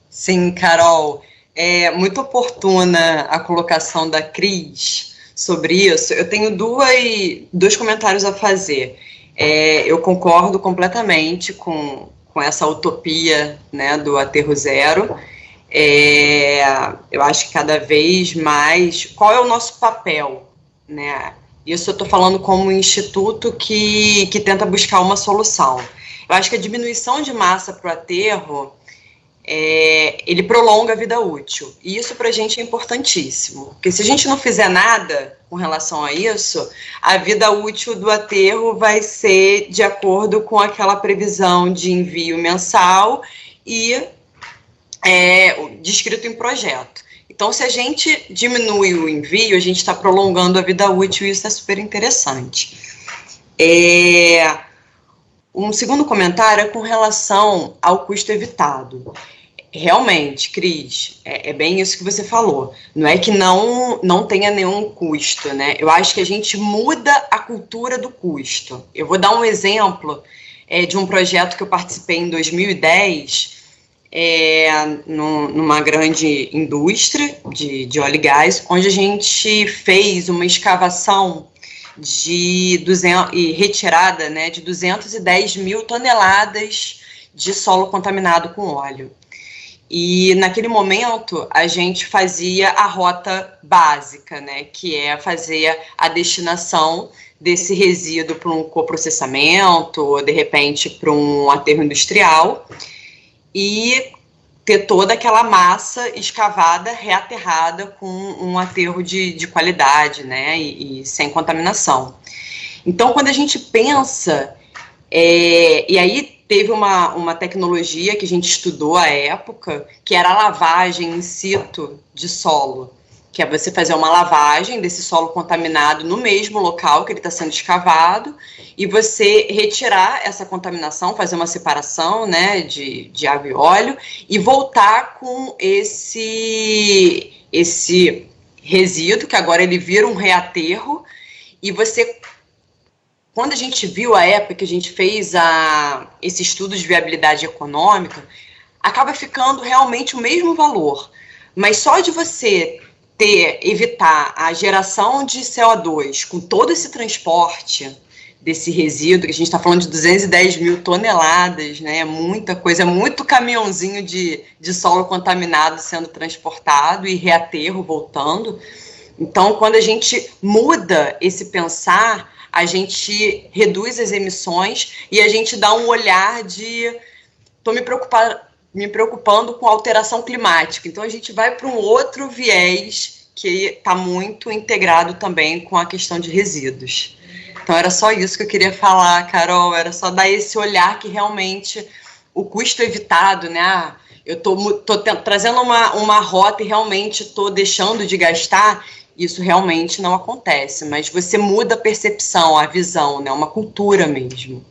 Sim, Carol. É muito oportuna a colocação da Cris sobre isso. Eu tenho dois comentários a fazer. Eu concordo completamente com essa utopia, né, do aterro zero. Eu acho que cada vez mais... Qual é o nosso papel, né? Isso eu estou falando como instituto que tenta buscar uma solução. Eu acho que a diminuição de massa para o aterro... ele prolonga a vida útil, e isso para a gente é importantíssimo, porque se a gente não fizer nada com relação a isso, a vida útil do aterro vai ser de acordo com aquela previsão de envio mensal e descrito em projeto. Então, se a gente diminui o envio, a gente está prolongando a vida útil, e isso é super interessante. Um segundo comentário é com relação ao custo evitado. Realmente, Cris, é bem isso que você falou. Não é que não tenha nenhum custo, né? Eu acho que a gente muda a cultura do custo. Eu vou dar um exemplo de um projeto que eu participei em 2010, numa grande indústria de óleo e gás, onde a gente fez uma escavação e retirada, né, de 210 mil toneladas de solo contaminado com óleo. E naquele momento a gente fazia a rota básica, né, que é fazer a destinação desse resíduo para um coprocessamento, ou de repente para um aterro industrial. e ter toda aquela massa escavada, reaterrada com um aterro de qualidade, né, e sem contaminação. Então, quando a gente pensa, e aí teve uma tecnologia que a gente estudou à época, que era a lavagem in situ de solo, que é você fazer uma lavagem desse solo contaminado no mesmo local que ele está sendo escavado, e você retirar essa contaminação, fazer uma separação, né, de água e óleo, e voltar com esse resíduo, que agora ele vira um reaterro, e você... Quando a gente viu a época que a gente fez esse estudo de viabilidade econômica, acaba ficando realmente o mesmo valor, mas só de você evitar a geração de CO2 com todo esse transporte desse resíduo, que a gente está falando de 210 mil toneladas, né, muita coisa, muito caminhãozinho de solo contaminado sendo transportado e reaterro voltando. Então, quando a gente muda esse pensar, a gente reduz as emissões e a gente dá um olhar de estou me preocupando com a alteração climática. Então, a gente vai para um outro viés que está muito integrado também com a questão de resíduos. Então, era só isso que eu queria falar, Carol, era só dar esse olhar que realmente o custo evitado, né? Eu estou trazendo uma rota e realmente estou deixando de gastar, isso realmente não acontece, mas você muda a percepção, a visão, né? Uma cultura mesmo.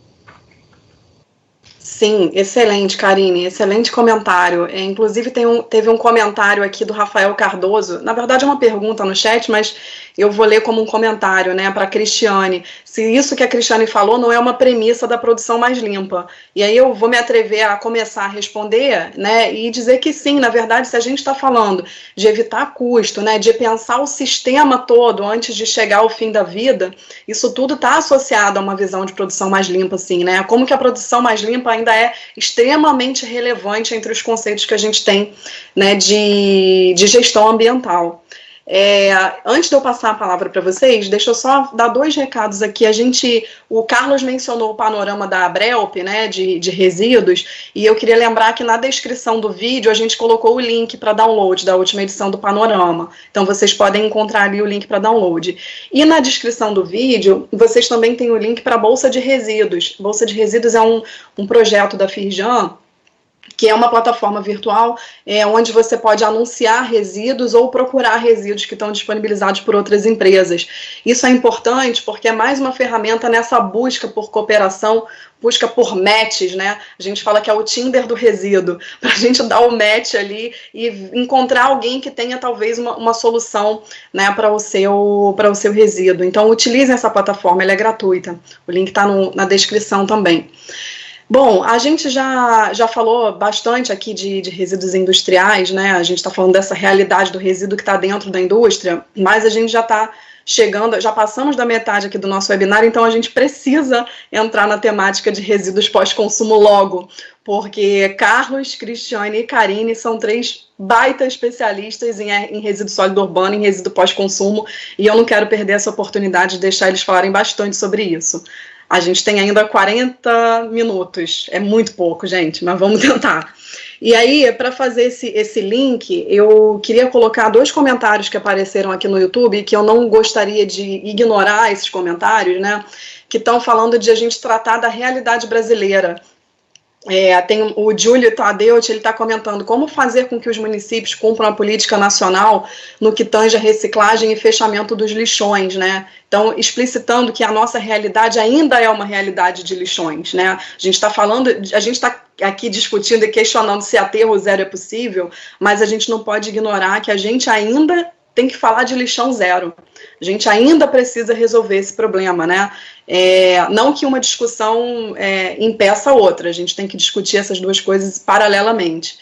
Sim, excelente, Karine, excelente comentário. Inclusive, teve um comentário aqui do Rafael Cardoso, na verdade é uma pergunta no chat, mas eu vou ler como um comentário, né, para a Cristiane. Se isso que a Cristiane falou não é uma premissa da produção mais limpa. E aí eu vou me atrever a começar a responder, né, e dizer que sim, na verdade, se a gente está falando de evitar custo, né, de pensar o sistema todo antes de chegar ao fim da vida, isso tudo está associado a uma visão de produção mais limpa, sim, né? Como que a produção mais limpa ainda é extremamente relevante entre os conceitos que a gente tem, né, de gestão ambiental. Antes de eu passar a palavra para vocês, deixa eu só dar 2 recados aqui. O Carlos mencionou o panorama da Abrelp, né, de resíduos, e eu queria lembrar que na descrição do vídeo a gente colocou o link para download da última edição do panorama. Então vocês podem encontrar ali o link para download. E na descrição do vídeo, vocês também têm o link para a Bolsa de Resíduos. Bolsa de Resíduos é um projeto da Firjan, que é uma plataforma virtual onde você pode anunciar resíduos ou procurar resíduos que estão disponibilizados por outras empresas. Isso é importante porque é mais uma ferramenta nessa busca por cooperação, busca por matches, né? A gente fala que é o Tinder do resíduo, para a gente dar o match ali e encontrar alguém que tenha talvez uma solução, né, para o seu resíduo. Então, utilizem essa plataforma, ela é gratuita. O link está na descrição também. Bom, a gente já falou bastante aqui de resíduos industriais, né? A gente está falando dessa realidade do resíduo que está dentro da indústria, mas a gente já está chegando, já passamos da metade aqui do nosso webinar, então a gente precisa entrar na temática de resíduos pós-consumo logo, porque Carlos, Cristiane e Karine são 3 baita especialistas em resíduo sólido urbano, em resíduo pós-consumo, e eu não quero perder essa oportunidade de deixar eles falarem bastante sobre isso. A gente tem ainda 40 minutos, é muito pouco, gente, mas vamos tentar. E aí, para fazer esse link, eu queria colocar 2 comentários que apareceram aqui no YouTube, que eu não gostaria de ignorar esses comentários, né, que estão falando de a gente tratar da realidade brasileira. Tem o Júlio Tadeut, ele está comentando como fazer com que os municípios cumpram a política nacional no que tange a reciclagem e fechamento dos lixões, né? Então, explicitando que a nossa realidade ainda é uma realidade de lixões, né? A gente está aqui discutindo e questionando se aterro zero é possível, mas a gente não pode ignorar que a gente ainda tem que falar de lixão zero. A gente ainda precisa resolver esse problema, né? Não que uma discussão impeça a outra, a gente tem que discutir essas 2 coisas paralelamente.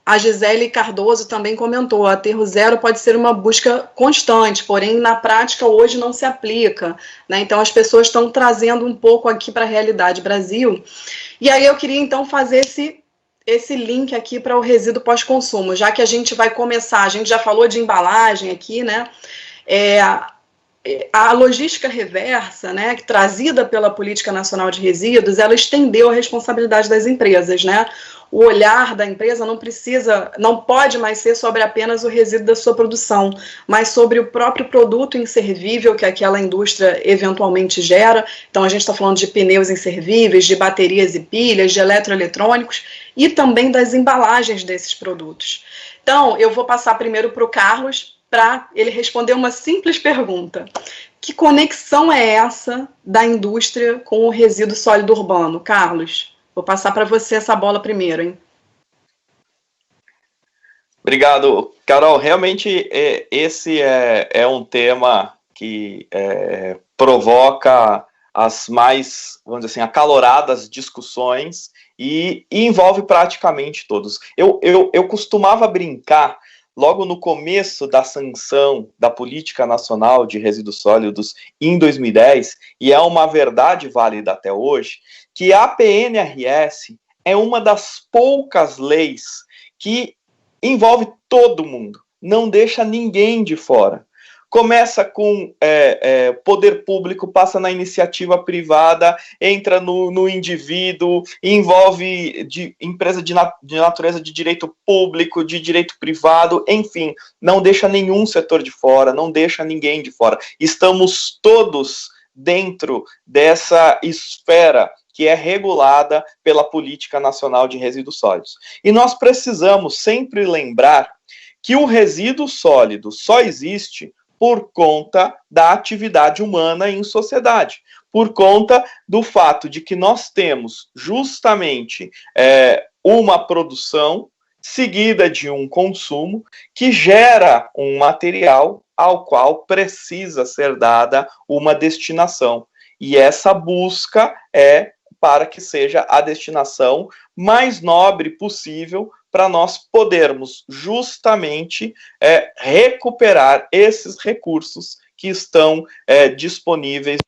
A Gisele Cardoso também comentou, aterro zero pode ser uma busca constante, porém na prática hoje não se aplica, né? Então as pessoas estão trazendo um pouco aqui para a realidade Brasil, e aí eu queria então fazer esse link aqui para o resíduo pós-consumo, já que a gente vai começar, a gente já falou de embalagem aqui, né? a logística reversa, né, que trazida pela Política Nacional de Resíduos, ela estendeu a responsabilidade das empresas, né? O olhar da empresa não pode mais ser sobre apenas o resíduo da sua produção, mas sobre o próprio produto inservível que aquela indústria eventualmente gera. Então, a gente está falando de pneus inservíveis, de baterias e pilhas, de eletroeletrônicos e também das embalagens desses produtos. Então, eu vou passar primeiro para o Carlos, para ele responder uma simples pergunta. Que conexão é essa da indústria com o resíduo sólido urbano? Carlos, vou passar para você essa bola primeiro, hein? Obrigado, Carol. Realmente, esse é um tema que provoca as mais, vamos dizer assim, acaloradas discussões e envolve praticamente todos. Eu costumava brincar, logo no começo da sanção da Política Nacional de Resíduos Sólidos em 2010, e é uma verdade válida até hoje, que a PNRS é uma das poucas leis que envolve todo mundo, não deixa ninguém de fora. Começa com poder público, passa na iniciativa privada, entra no indivíduo, envolve empresa de natureza de direito público, de direito privado, enfim, não deixa nenhum setor de fora, não deixa ninguém de fora. Estamos todos dentro dessa esfera que é regulada pela Política Nacional de Resíduos Sólidos. E nós precisamos sempre lembrar que o resíduo sólido só existe por conta da atividade humana em sociedade, por conta do fato de que nós temos justamente uma produção seguida de um consumo que gera um material ao qual precisa ser dada uma destinação. E essa busca é para que seja a destinação mais nobre possível para nós podermos justamente recuperar esses recursos que estão disponíveis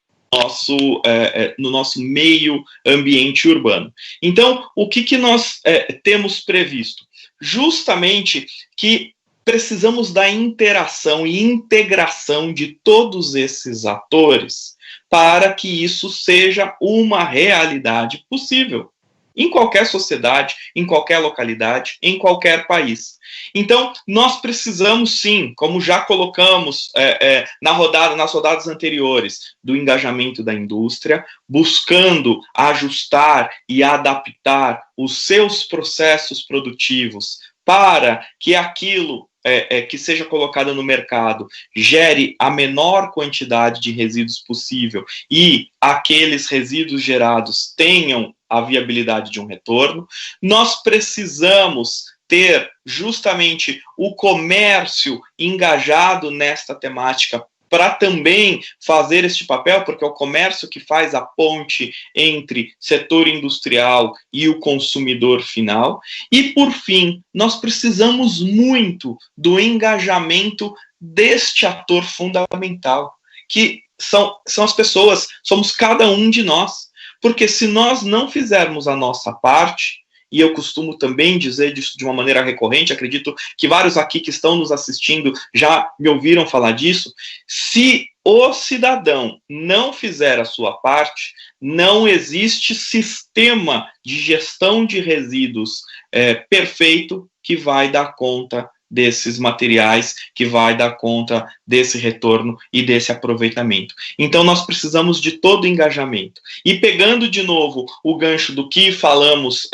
no nosso meio ambiente urbano. Então, o que nós temos previsto? Justamente que precisamos da interação e integração de todos esses atores para que isso seja uma realidade possível em qualquer sociedade, em qualquer localidade, em qualquer país. Então, nós precisamos sim, como já colocamos nas rodadas anteriores, do engajamento da indústria, buscando ajustar e adaptar os seus processos produtivos para que aquilo que seja colocado no mercado gere a menor quantidade de resíduos possível e aqueles resíduos gerados tenham a viabilidade de um retorno. Nós precisamos ter justamente o comércio engajado nesta temática para também fazer este papel, porque é o comércio que faz a ponte entre setor industrial e o consumidor final. E, por fim, nós precisamos muito do engajamento deste ator fundamental, que são as pessoas, somos cada um de nós. Porque se nós não fizermos a nossa parte, e eu costumo também dizer disso de uma maneira recorrente, acredito que vários aqui que estão nos assistindo já me ouviram falar disso, se o cidadão não fizer a sua parte, não existe sistema de gestão de resíduos perfeito que vai dar conta desses materiais, que vai dar conta desse retorno e desse aproveitamento. Então, nós precisamos de todo o engajamento. E pegando de novo o gancho do que falamos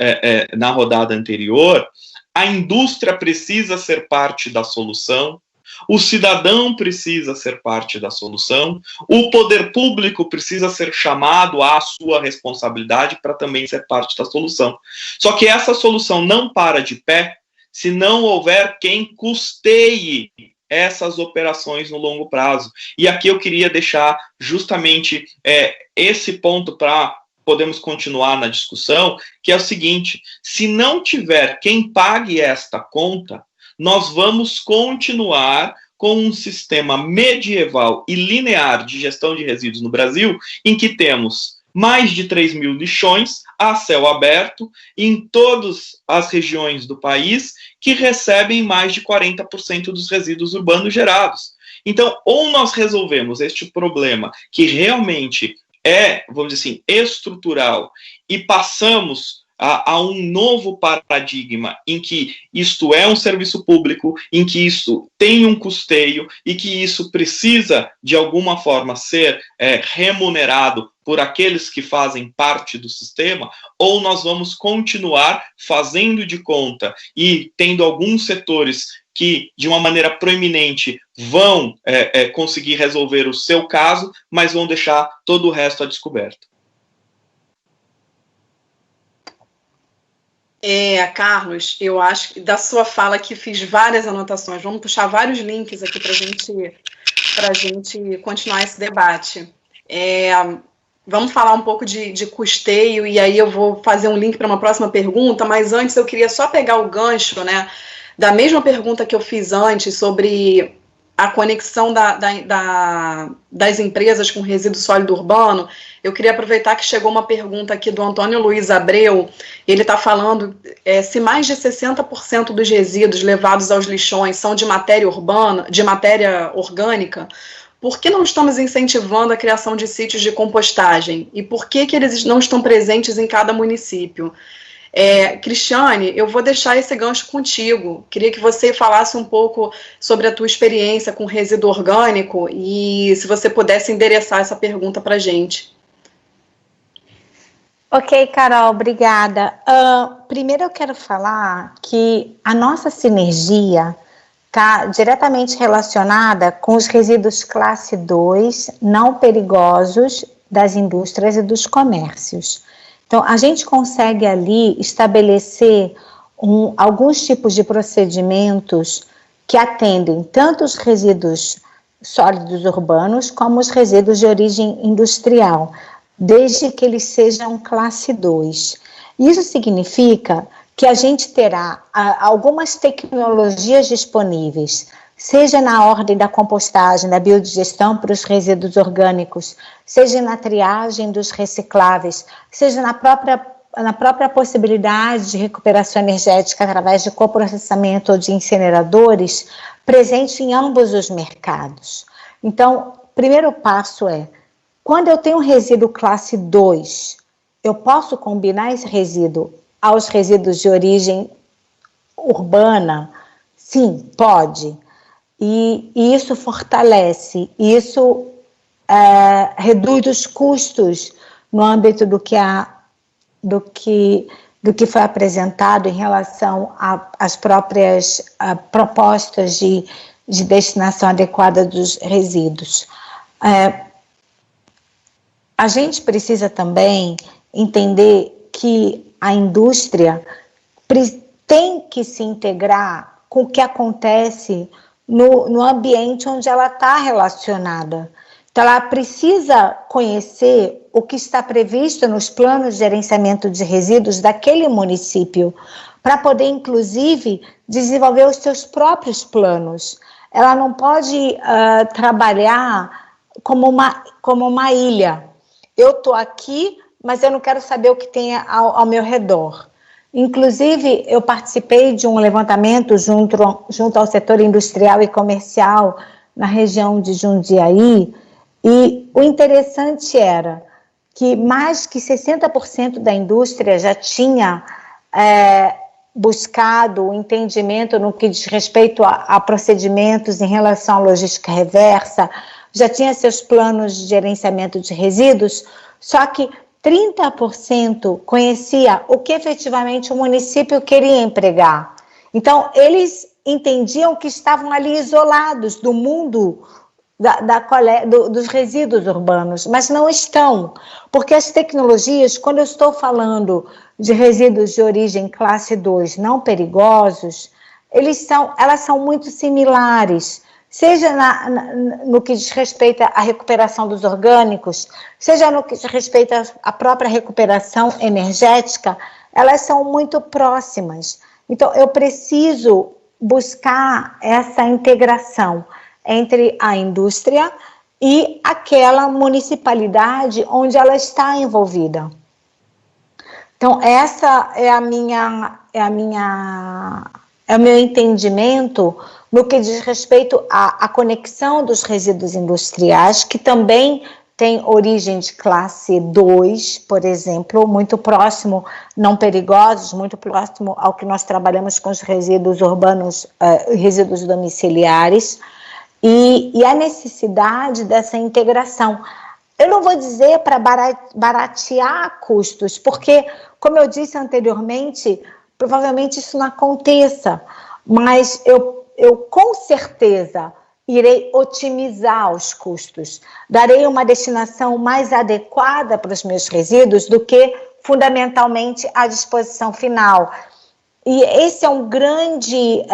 na rodada anterior, a indústria precisa ser parte da solução, o cidadão precisa ser parte da solução, o poder público precisa ser chamado à sua responsabilidade para também ser parte da solução. Só que essa solução não para de pé se não houver quem custeie essas operações no longo prazo. E aqui eu queria deixar justamente esse ponto para podermos continuar na discussão, que é o seguinte: se não tiver quem pague esta conta, nós vamos continuar com um sistema medieval e linear de gestão de resíduos no Brasil, em que temos mais de 3 mil lixões a céu aberto em todas as regiões do país que recebem mais de 40% dos resíduos urbanos gerados. Então, ou nós resolvemos este problema que realmente é, vamos dizer assim, estrutural, e passamos a um novo paradigma em que isto é um serviço público, em que isso tem um custeio e que isso precisa, de alguma forma, ser remunerado por aqueles que fazem parte do sistema, ou nós vamos continuar fazendo de conta e tendo alguns setores que, de uma maneira proeminente, vão conseguir resolver o seu caso, mas vão deixar todo o resto a descoberto. Carlos, eu acho que da sua fala aqui fiz várias anotações. Vamos puxar vários links aqui para a gente continuar esse debate. Vamos falar um pouco de custeio, e aí eu vou fazer um link para uma próxima pergunta, mas antes eu queria só pegar o gancho, né, da mesma pergunta que eu fiz antes sobre a conexão das empresas com resíduo sólido urbano. Eu queria aproveitar que chegou uma pergunta aqui do Antônio Luiz Abreu. Ele está falando se mais de 60% dos resíduos levados aos lixões são de matéria urbana, de matéria orgânica, por que não estamos incentivando a criação de sítios de compostagem? E por que eles não estão presentes em cada município? Cristiane, eu vou deixar esse gancho contigo. Queria que você falasse um pouco sobre a tua experiência com resíduo orgânico e se você pudesse endereçar essa pergunta para a gente. Ok, Carol, obrigada. Primeiro eu quero falar que a nossa sinergia está diretamente relacionada com os resíduos classe 2 não perigosos das indústrias e dos comércios. Então, a gente consegue ali estabelecer alguns tipos de procedimentos que atendem tanto os resíduos sólidos urbanos como os resíduos de origem industrial, desde que eles sejam classe 2. Isso significa que a gente terá algumas tecnologias disponíveis, seja na ordem da compostagem, da biodigestão para os resíduos orgânicos, seja na triagem dos recicláveis, seja na própria possibilidade de recuperação energética através de coprocessamento ou de incineradores, presente em ambos os mercados. Então, o primeiro passo quando eu tenho um resíduo classe 2, eu posso combinar esse resíduo aos resíduos de origem urbana? Sim, pode. E isso fortalece, isso reduz os custos no âmbito do que foi apresentado em relação às próprias propostas de destinação adequada dos resíduos. A gente precisa também entender que a indústria tem que se integrar com o que acontece no ambiente onde ela está relacionada. Então, ela precisa conhecer o que está previsto nos planos de gerenciamento de resíduos daquele município, para poder, inclusive, desenvolver os seus próprios planos. Ela não pode trabalhar como uma ilha. Eu estou aqui, mas eu não quero saber o que tem ao meu redor. Inclusive, eu participei de um levantamento junto ao setor industrial e comercial na região de Jundiaí, e o interessante era que mais que 60% da indústria já tinha buscado o entendimento no que diz respeito a procedimentos em relação à logística reversa, já tinha seus planos de gerenciamento de resíduos, só que 30% conhecia o que efetivamente o município queria empregar. Então, eles entendiam que estavam ali isolados do mundo dos resíduos urbanos, mas não estão, porque as tecnologias, quando eu estou falando de resíduos de origem classe 2 não perigosos, elas são muito similares, seja no que diz respeito à recuperação dos orgânicos, seja no que diz respeito à própria recuperação energética, elas são muito próximas. Então, eu preciso buscar essa integração entre a indústria e aquela municipalidade onde ela está envolvida. Então, essa é o meu entendimento no que diz respeito à conexão dos resíduos industriais, que também tem origem de classe 2, por exemplo, muito próximo, não perigosos, muito próximo ao que nós trabalhamos com os resíduos urbanos, resíduos domiciliares, e a necessidade dessa integração. Eu não vou dizer para baratear custos, porque, como eu disse anteriormente, provavelmente isso não aconteça, mas eu com certeza irei otimizar os custos, darei uma destinação mais adequada para os meus resíduos do que, fundamentalmente, a disposição final. E esse é um grande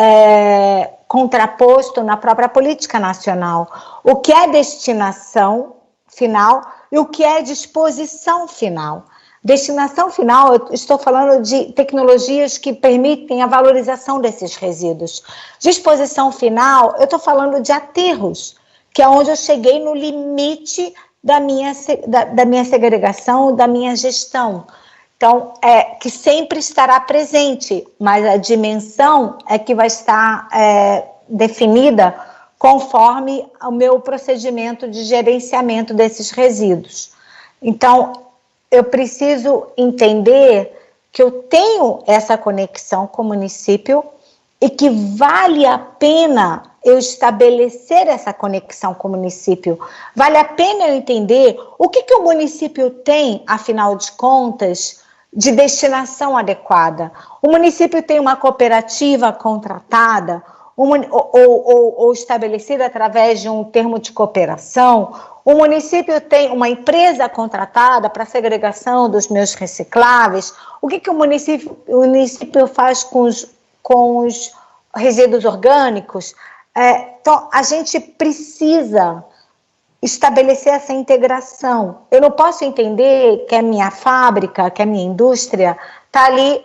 contraposto na própria política nacional. O que é destinação final e o que é disposição final. Destinação final, eu estou falando de tecnologias que permitem a valorização desses resíduos. Disposição final, eu estou falando de aterros, que é onde eu cheguei no limite da minha segregação, da minha gestão. Então, que sempre estará presente, mas a dimensão é que vai estar definida conforme o meu procedimento de gerenciamento desses resíduos. Então, eu preciso entender que eu tenho essa conexão com o município e que vale a pena eu estabelecer essa conexão com o município. Vale a pena eu entender o que o município tem, afinal de contas, de destinação adequada. O município tem uma cooperativa contratada ou estabelecida através de um termo de cooperação. O município tem uma empresa contratada para a segregação dos meus recicláveis. O que o município faz com os resíduos orgânicos? Então, a gente precisa estabelecer essa integração. Eu não posso entender que a minha fábrica, que a minha indústria está ali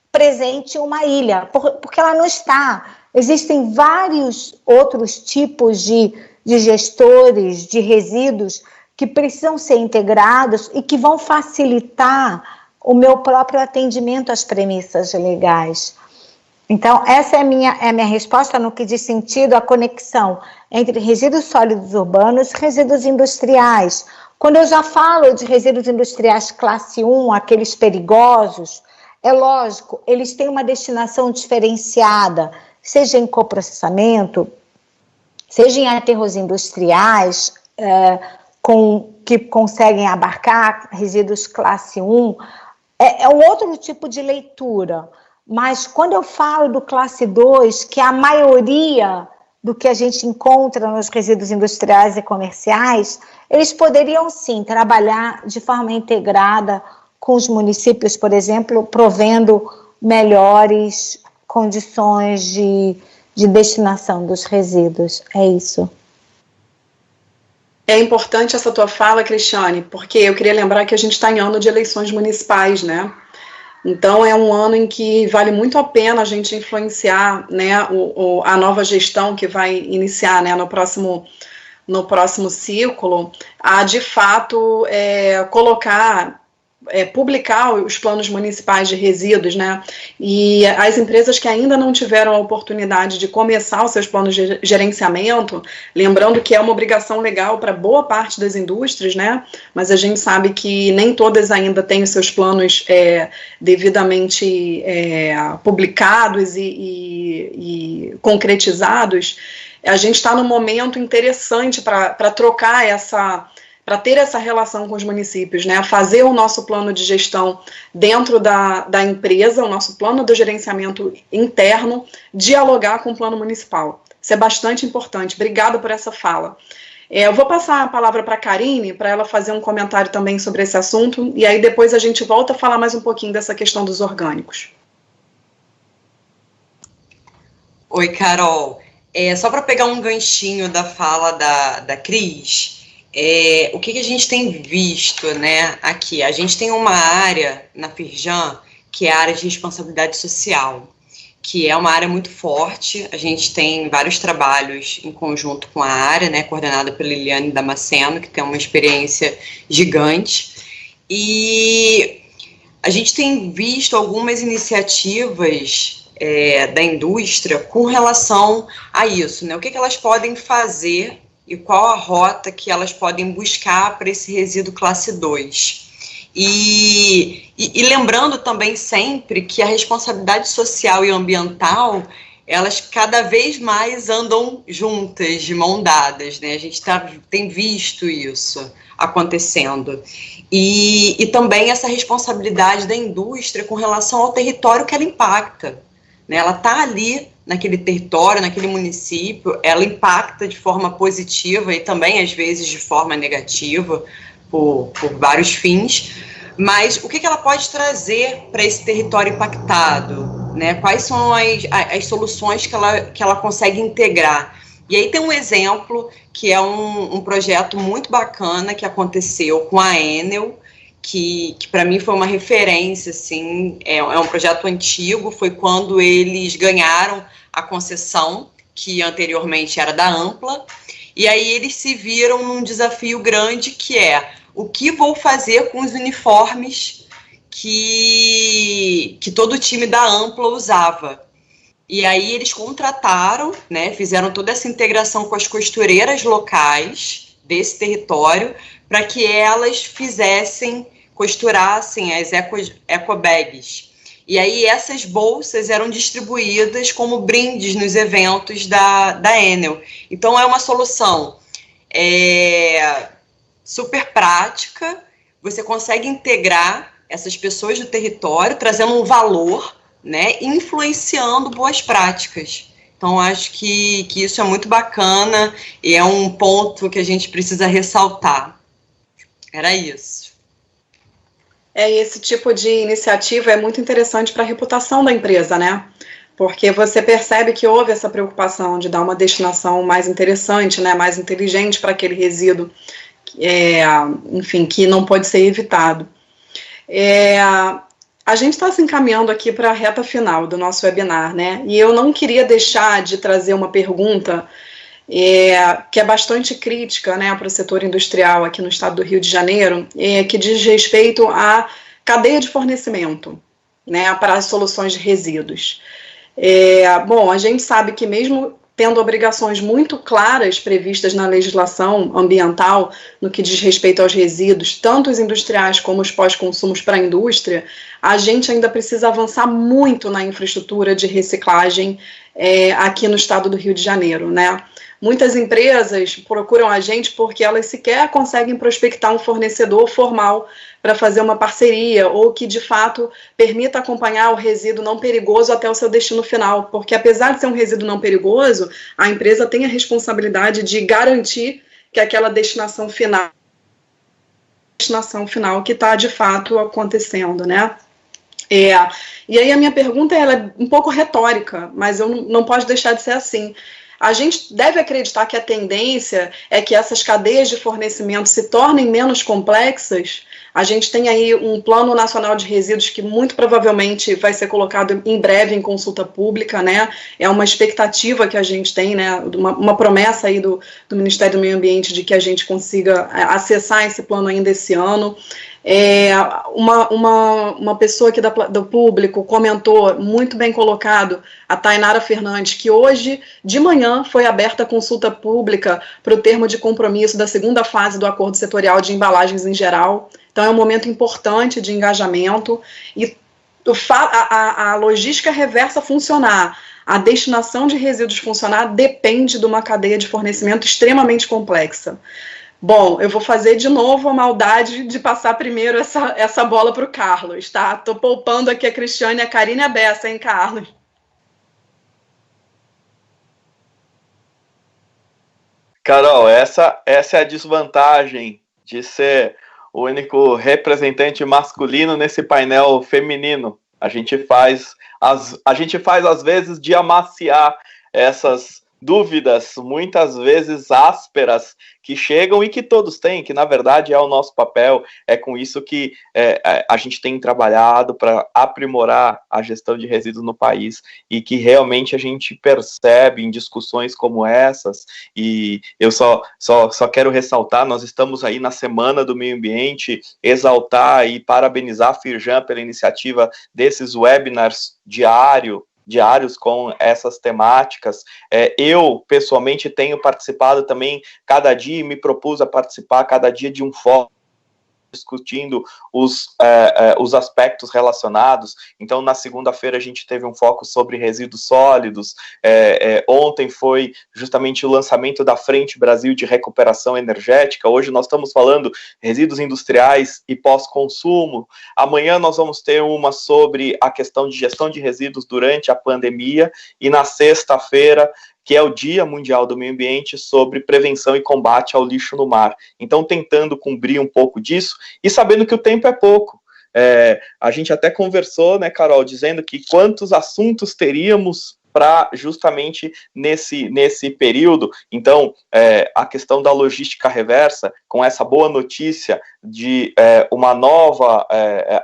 presente em uma ilha, porque ela não está. Existem vários outros tipos de gestores de resíduos que precisam ser integrados e que vão facilitar o meu próprio atendimento às premissas legais. Então, essa é a minha resposta no que diz sentido à conexão entre resíduos sólidos urbanos e resíduos industriais. Quando eu já falo de resíduos industriais classe 1, aqueles perigosos, é lógico, eles têm uma destinação diferenciada, seja em coprocessamento, seja em aterros industriais, que conseguem abarcar resíduos classe 1, é um outro tipo de leitura. Mas quando eu falo do classe 2, que é a maioria do que a gente encontra nos resíduos industriais e comerciais, eles poderiam sim trabalhar de forma integrada com os municípios, por exemplo, provendo melhores condições de destinação dos resíduos. É isso. É importante essa tua fala, Cristiane, porque eu queria lembrar que a gente está em ano de eleições municipais, né? Então, é um ano em que vale muito a pena a gente influenciar, né, a nova gestão que vai iniciar, né, no próximo ciclo, a, de fato, publicar os planos municipais de resíduos, né, e as empresas que ainda não tiveram a oportunidade de começar os seus planos de gerenciamento, lembrando que é uma obrigação legal para boa parte das indústrias, né, mas a gente sabe que nem todas ainda têm os seus planos devidamente publicados e concretizados. A gente está num momento interessante para trocar para ter essa relação com os municípios, né, fazer o nosso plano de gestão dentro da empresa, o nosso plano de gerenciamento interno, dialogar com o plano municipal. Isso é bastante importante. Obrigada por essa fala. Eu vou passar a palavra para a Karine, para ela fazer um comentário também sobre esse assunto, e aí depois a gente volta a falar mais um pouquinho dessa questão dos orgânicos. Oi, Carol. Só para pegar um ganchinho da fala da Cris, o que a gente tem visto, né, aqui? A gente tem uma área na Firjan, que é a área de responsabilidade social, que é uma área muito forte. A gente tem vários trabalhos em conjunto com a área, né, coordenada pela Liliane Damasceno, que tem uma experiência gigante, e a gente tem visto algumas iniciativas da indústria com relação a isso, né? O que elas podem fazer e qual a rota que elas podem buscar para esse resíduo classe 2. E lembrando também sempre que a responsabilidade social e ambiental, elas cada vez mais andam juntas, de mão dadas, né? A gente tem visto isso acontecendo. E também essa responsabilidade da indústria com relação ao território que ela impacta, né? Ela está ali naquele território, naquele município, ela impacta de forma positiva e também, às vezes, de forma negativa, por vários fins, mas o que ela pode trazer para esse território impactado, né? Quais são as soluções que ela consegue integrar? E aí tem um exemplo que é um projeto muito bacana que aconteceu com a Enel, que para mim foi uma referência, assim, é um projeto antigo, foi quando eles ganharam a concessão, que anteriormente era da Ampla, e aí eles se viram num desafio grande, que é o que vou fazer com os uniformes que todo o time da Ampla usava. E aí eles contrataram, né, fizeram toda essa integração com as costureiras locais desse território, para que elas costurassem as ecobags. E aí essas bolsas eram distribuídas como brindes nos eventos da Enel. Então é uma solução super prática, você consegue integrar essas pessoas do território, trazendo um valor, né, influenciando boas práticas. Então, acho que isso é muito bacana e é um ponto que a gente precisa ressaltar. Era isso. Esse tipo de iniciativa é muito interessante para a reputação da empresa, né? Porque você percebe que houve essa preocupação de dar uma destinação mais interessante, né, mais inteligente para aquele resíduo, enfim, que não pode ser evitado. A gente está se encaminhando aqui para a reta final do nosso webinar, né? E eu não queria deixar de trazer uma pergunta que é bastante crítica, né, para o setor industrial aqui no estado do Rio de Janeiro, que diz respeito à cadeia de fornecimento, né, para as soluções de resíduos. Bom, a gente sabe que mesmo tendo obrigações muito claras previstas na legislação ambiental no que diz respeito aos resíduos, tanto os industriais como os pós-consumos para a indústria, a gente ainda precisa avançar muito na infraestrutura de reciclagem aqui no estado do Rio de Janeiro, né? Muitas empresas procuram a gente porque elas sequer conseguem prospectar um fornecedor formal para fazer uma parceria ou que, de fato, permita acompanhar o resíduo não perigoso até o seu destino final, porque, apesar de ser um resíduo não perigoso, a empresa tem a responsabilidade de garantir que aquela destinação final que está, de fato, acontecendo, né? E aí a minha pergunta ela é um pouco retórica, mas eu não posso deixar de ser assim. A gente deve acreditar que a tendência é que essas cadeias de fornecimento se tornem menos complexas. A gente tem aí um Plano Nacional de Resíduos que muito provavelmente vai ser colocado em breve em consulta pública, né? É uma expectativa que a gente tem, né? Uma promessa aí do Ministério do Meio Ambiente de que a gente consiga acessar esse plano ainda esse ano. Uma pessoa aqui do público comentou, muito bem colocado, a Tainara Fernandes, que hoje de manhã foi aberta a consulta pública para o termo de compromisso da segunda fase do acordo setorial de embalagens em geral. Então é um momento importante de engajamento e a logística reversa funcionar, a destinação de resíduos funcionar depende de uma cadeia de fornecimento extremamente complexa. Bom, eu vou fazer de novo a maldade de passar primeiro essa bola para o Carlos, tá? Estou poupando aqui a Cristiane, a Karine e a Bessa, hein, Carlos? Carol, essa é a desvantagem de ser o único representante masculino nesse painel feminino. A gente faz às vezes de amaciar essas dúvidas, muitas vezes ásperas, que chegam e que todos têm, que na verdade é o nosso papel, é com isso que a gente tem trabalhado para aprimorar a gestão de resíduos no país e que realmente a gente percebe em discussões como essas. E eu só quero ressaltar, nós estamos aí na Semana do Meio Ambiente, exaltar e parabenizar a Firjan pela iniciativa desses webinars diário diários com essas temáticas. Eu, pessoalmente, tenho participado também cada dia, me propus a participar cada dia de um fórum, discutindo os aspectos relacionados. Então, na segunda-feira, a gente teve um foco sobre resíduos sólidos. Ontem foi justamente o lançamento da Frente Brasil de Recuperação Energética. Hoje nós estamos falando resíduos industriais e pós-consumo. Amanhã nós vamos ter uma sobre a questão de gestão de resíduos durante a pandemia. E na sexta-feira, que é o Dia Mundial do Meio Ambiente, sobre prevenção e combate ao lixo no mar. Então, tentando cumprir um pouco disso, e sabendo que o tempo é pouco. A gente até conversou, né, Carol, dizendo que quantos assuntos teríamos para justamente nesse período. Então, a questão da logística reversa, com essa boa notícia de uma nova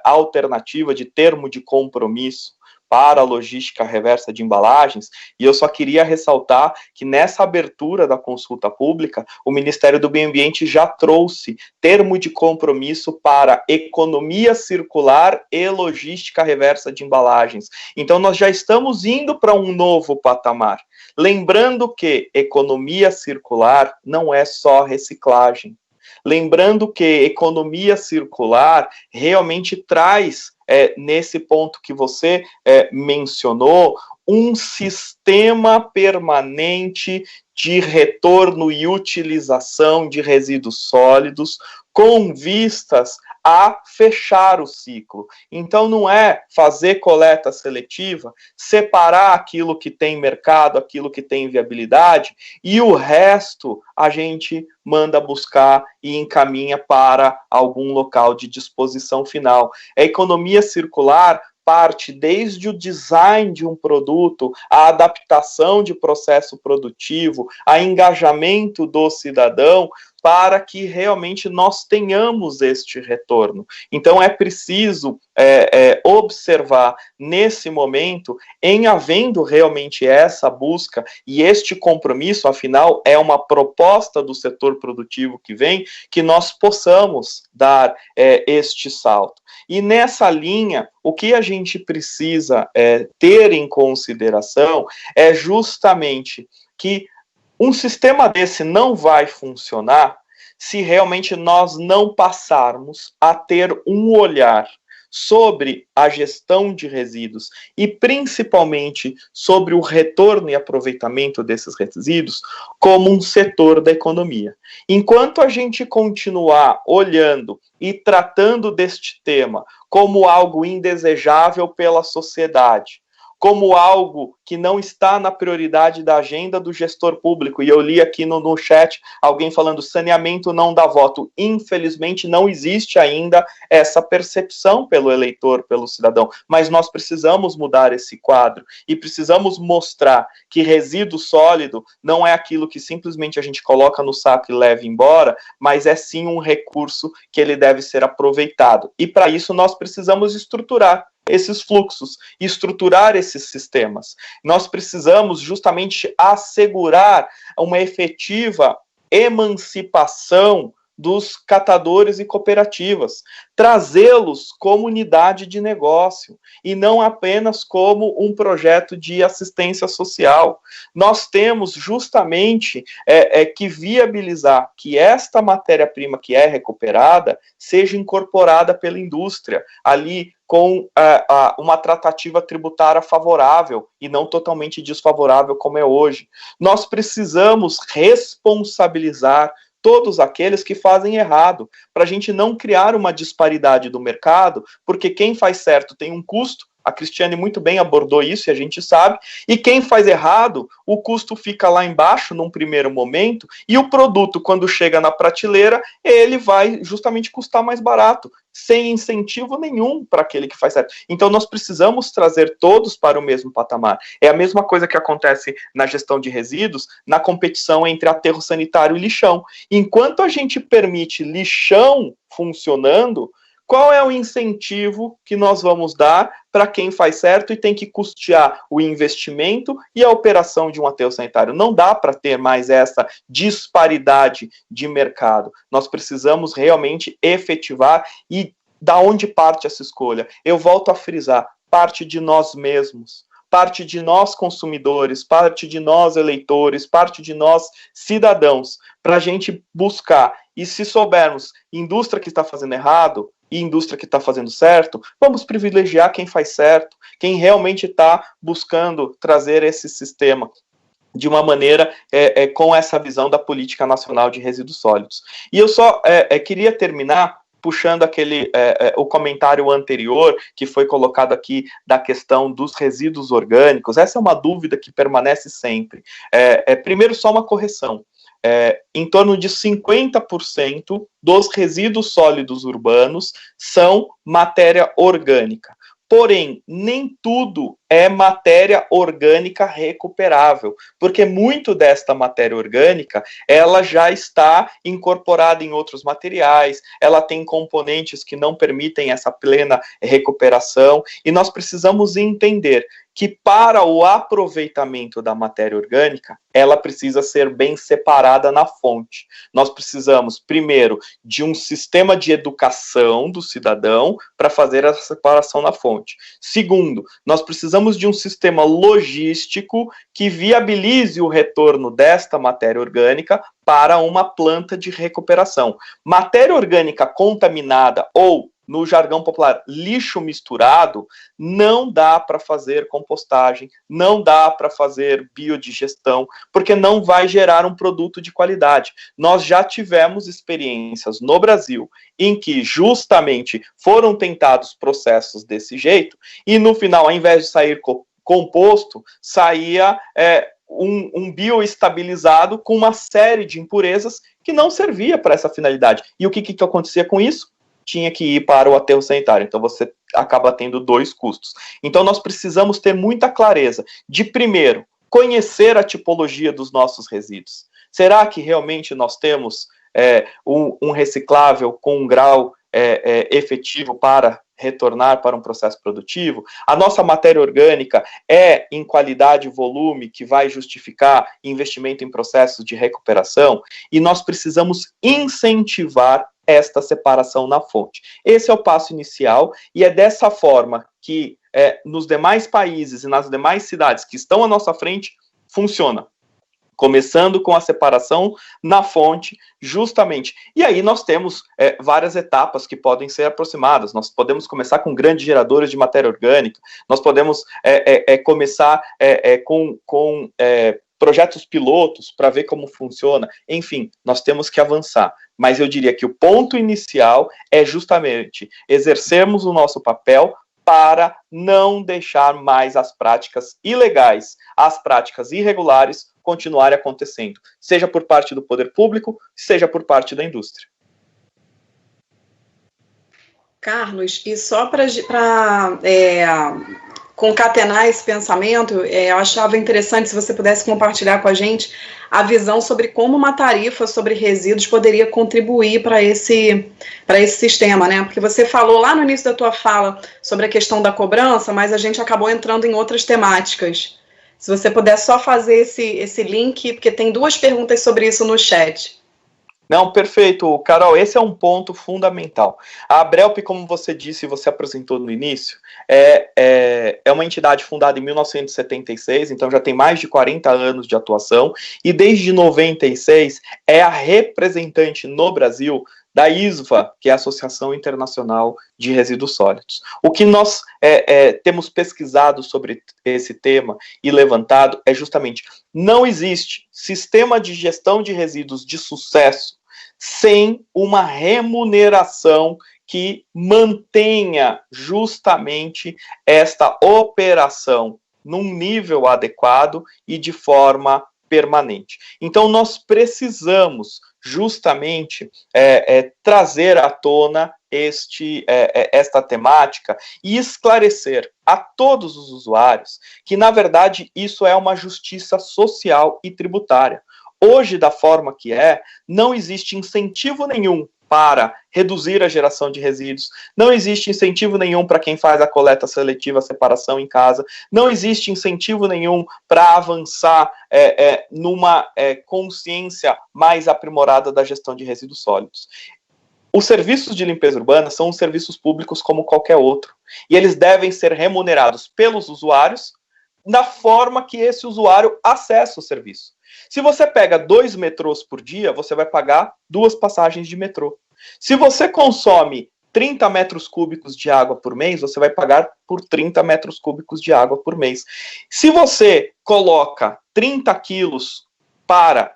alternativa de termo de compromisso para a logística reversa de embalagens, e eu só queria ressaltar que nessa abertura da consulta pública, o Ministério do Meio Ambiente já trouxe termo de compromisso para economia circular e logística reversa de embalagens. Então, nós já estamos indo para um novo patamar. Lembrando que economia circular não é só reciclagem. Lembrando que economia circular realmente traz, nesse ponto que você mencionou, um sistema permanente de retorno e utilização de resíduos sólidos com vistas a fechar o ciclo. Então, não é fazer coleta seletiva, separar aquilo que tem mercado, aquilo que tem viabilidade, e o resto a gente manda buscar e encaminha para algum local de disposição final. A economia circular parte desde o design de um produto, a adaptação de processo produtivo, a engajamento do cidadão, para que realmente nós tenhamos este retorno. Então, é preciso observar nesse momento, em havendo realmente essa busca e este compromisso, afinal, é uma proposta do setor produtivo que vem, que nós possamos dar este salto. E nessa linha, o que a gente precisa ter em consideração é justamente que um sistema desse não vai funcionar se realmente nós não passarmos a ter um olhar sobre a gestão de resíduos e principalmente sobre o retorno e aproveitamento desses resíduos como um setor da economia. Enquanto a gente continuar olhando e tratando deste tema como algo indesejável pela sociedade, como algo que não está na prioridade da agenda do gestor público, e eu li aqui no chat alguém falando saneamento não dá voto. Infelizmente não existe ainda essa percepção pelo eleitor, pelo cidadão, mas nós precisamos mudar esse quadro e precisamos mostrar que resíduo sólido não é aquilo que simplesmente a gente coloca no saco e leva embora, mas é sim um recurso que ele deve ser aproveitado. E para isso nós precisamos estruturar esses fluxos, estruturar esses sistemas. Nós precisamos justamente assegurar uma efetiva emancipação dos catadores e cooperativas, trazê-los como unidade de negócio e não apenas como um projeto de assistência social. Nós temos justamente que viabilizar que esta matéria-prima que é recuperada seja incorporada pela indústria, ali com uma tratativa tributária favorável e não totalmente desfavorável como é hoje. Nós precisamos responsabilizar todos aqueles que fazem errado, para a gente não criar uma disparidade do mercado, porque quem faz certo tem um custo, a Cristiane muito bem abordou isso e a gente sabe, e quem faz errado, o custo fica lá embaixo num primeiro momento, e o produto, quando chega na prateleira, ele vai justamente custar mais barato, sem incentivo nenhum para aquele que faz certo. Então nós precisamos trazer todos para o mesmo patamar. É a mesma coisa que acontece na gestão de resíduos, na competição entre aterro sanitário e lixão. Enquanto a gente permite lixão funcionando, qual é o incentivo que nós vamos dar para quem faz certo e tem que custear o investimento e a operação de um aterro sanitário? Não dá para ter mais essa disparidade de mercado. Nós precisamos realmente efetivar. E da onde parte essa escolha? Eu volto a frisar, parte de nós mesmos. parte de nós consumidores, parte de nós eleitores, parte de nós cidadãos, para a gente buscar. E se soubermos indústria que está fazendo errado e indústria que está fazendo certo, vamos privilegiar quem faz certo, quem realmente está buscando trazer esse sistema de uma maneira com essa visão da política nacional de resíduos sólidos. E eu só queria terminar puxando o comentário anterior que foi colocado aqui da questão dos resíduos orgânicos. Essa é uma dúvida que permanece sempre. Primeiro, só uma correção. Em torno de 50% dos resíduos sólidos urbanos são matéria orgânica. Porém, nem tudo é matéria orgânica recuperável, porque muito desta matéria orgânica, ela já está incorporada em outros materiais, ela tem componentes que não permitem essa plena recuperação, e nós precisamos entender que para o aproveitamento da matéria orgânica, ela precisa ser bem separada na fonte. Nós precisamos, primeiro, de um sistema de educação do cidadão para fazer a separação na fonte. Segundo, nós precisamos de um sistema logístico que viabilize o retorno desta matéria orgânica para uma planta de recuperação. Matéria orgânica contaminada ou, no jargão popular, lixo misturado, não dá para fazer compostagem, não dá para fazer biodigestão, porque não vai gerar um produto de qualidade. Nós já tivemos experiências no Brasil em que justamente foram tentados processos desse jeito, e no final, ao invés de sair composto, saía um bioestabilizado com uma série de impurezas que não servia para essa finalidade. E o que acontecia com isso? Tinha que ir para o aterro sanitário. Então, você acaba tendo dois custos. Então, nós precisamos ter muita clareza de, primeiro, conhecer a tipologia dos nossos resíduos. Será que realmente nós temos um reciclável com um grau efetivo para retornar para um processo produtivo? A nossa matéria orgânica é em qualidade e volume que vai justificar investimento em processos de recuperação? E nós precisamos incentivar esta separação na fonte. Esse é o passo inicial, e é dessa forma que nos demais países e nas demais cidades que estão à nossa frente, funciona. Começando com a separação na fonte, justamente. E aí nós temos várias etapas que podem ser aproximadas. Nós podemos começar com grandes geradores de matéria orgânica, nós podemos começar com projetos pilotos para ver como funciona. Enfim, nós temos que avançar. Mas eu diria que o ponto inicial é justamente exercermos o nosso papel para não deixar mais as práticas ilegais, as práticas irregulares continuarem acontecendo, seja por parte do poder público, seja por parte da indústria. Carlos, e só para concatenar esse pensamento, eu achava interessante se você pudesse compartilhar com a gente a visão sobre como uma tarifa sobre resíduos poderia contribuir para esse sistema, né? Porque você falou lá no início da tua fala sobre a questão da cobrança, mas a gente acabou entrando em outras temáticas. Se você puder só fazer esse link, porque tem duas perguntas sobre isso no chat. Não, perfeito, Carol, esse é um ponto fundamental. A Abrelp, como você disse e você apresentou no início, é uma entidade fundada em 1976, então já tem mais de 40 anos de atuação, e desde 96 é a representante no Brasil da ISVA, que é a Associação Internacional de Resíduos Sólidos. O que nós temos pesquisado sobre esse tema e levantado é justamente, não existe sistema de gestão de resíduos de sucesso sem uma remuneração que mantenha justamente esta operação num nível adequado e de forma permanente. Então, nós precisamos justamente trazer à tona esta temática e esclarecer a todos os usuários que, na verdade, isso é uma justiça social e tributária. Hoje, da forma que não existe incentivo nenhum para reduzir a geração de resíduos, não existe incentivo nenhum para quem faz a coleta seletiva, a separação em casa, não existe incentivo nenhum para avançar numa consciência mais aprimorada da gestão de resíduos sólidos. Os serviços de limpeza urbana são os serviços públicos como qualquer outro, e eles devem ser remunerados pelos usuários, na forma que esse usuário acessa o serviço. Se você pega 2 metrôs por dia, você vai pagar 2 passagens de metrô. Se você consome 30 metros cúbicos de água por mês, você vai pagar por 30 metros cúbicos de água por mês. Se você coloca 30 quilos para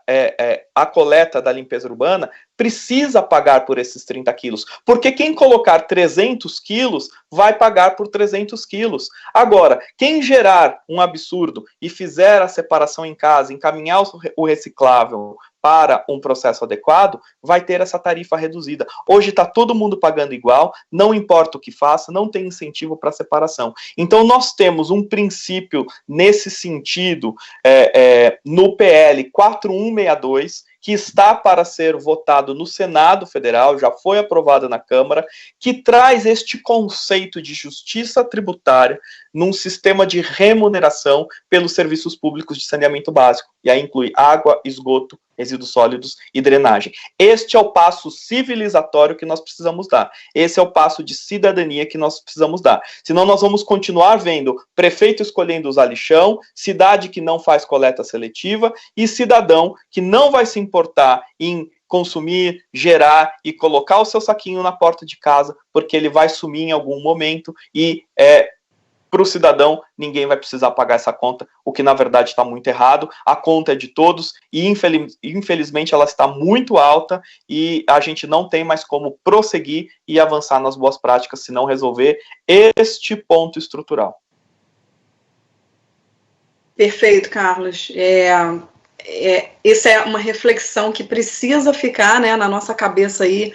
a coleta da limpeza urbana, precisa pagar por esses 30 quilos, porque quem colocar 300 quilos vai pagar por 300 quilos. Agora, quem gerar um absurdo e fizer a separação em casa, encaminhar o reciclável para um processo adequado, vai ter essa tarifa reduzida. Hoje está todo mundo pagando igual, não importa o que faça, não tem incentivo para separação. Então, nós temos um princípio nesse sentido no PL 4162, que está para ser votado no Senado Federal, já foi aprovado na Câmara, que traz este conceito de justiça tributária num sistema de remuneração pelos serviços públicos de saneamento básico. E aí inclui água, esgoto, resíduos sólidos e drenagem. Este é o passo civilizatório que nós precisamos dar. Esse é o passo de cidadania que nós precisamos dar. Senão nós vamos continuar vendo prefeito escolhendo usar lixão, cidade que não faz coleta seletiva e cidadão que não vai se importar em consumir, gerar e colocar o seu saquinho na porta de casa, porque ele vai sumir em algum momento e para o cidadão, ninguém vai precisar pagar essa conta, o que na verdade está muito errado. A conta é de todos e infelizmente ela está muito alta e a gente não tem mais como prosseguir e avançar nas boas práticas se não resolver este ponto estrutural. Perfeito, Carlos. Essa é uma reflexão que precisa ficar, né, na nossa cabeça aí,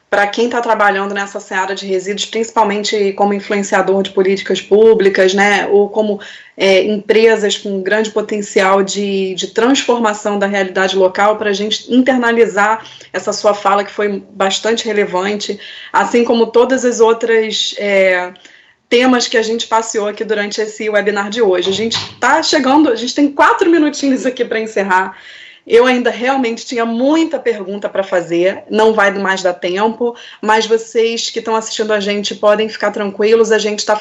para quem está trabalhando nessa seara de resíduos, principalmente como influenciador de políticas públicas, né, ou como empresas com grande potencial de transformação da realidade local, para a gente internalizar essa sua fala, que foi bastante relevante, assim como todas as outras temas que a gente passeou aqui durante esse webinar de hoje. A gente está chegando, a gente tem 4 minutinhos aqui para encerrar. Eu ainda realmente tinha muita pergunta para fazer, não vai mais dar tempo, mas vocês que estão assistindo a gente podem ficar tranquilos, a gente está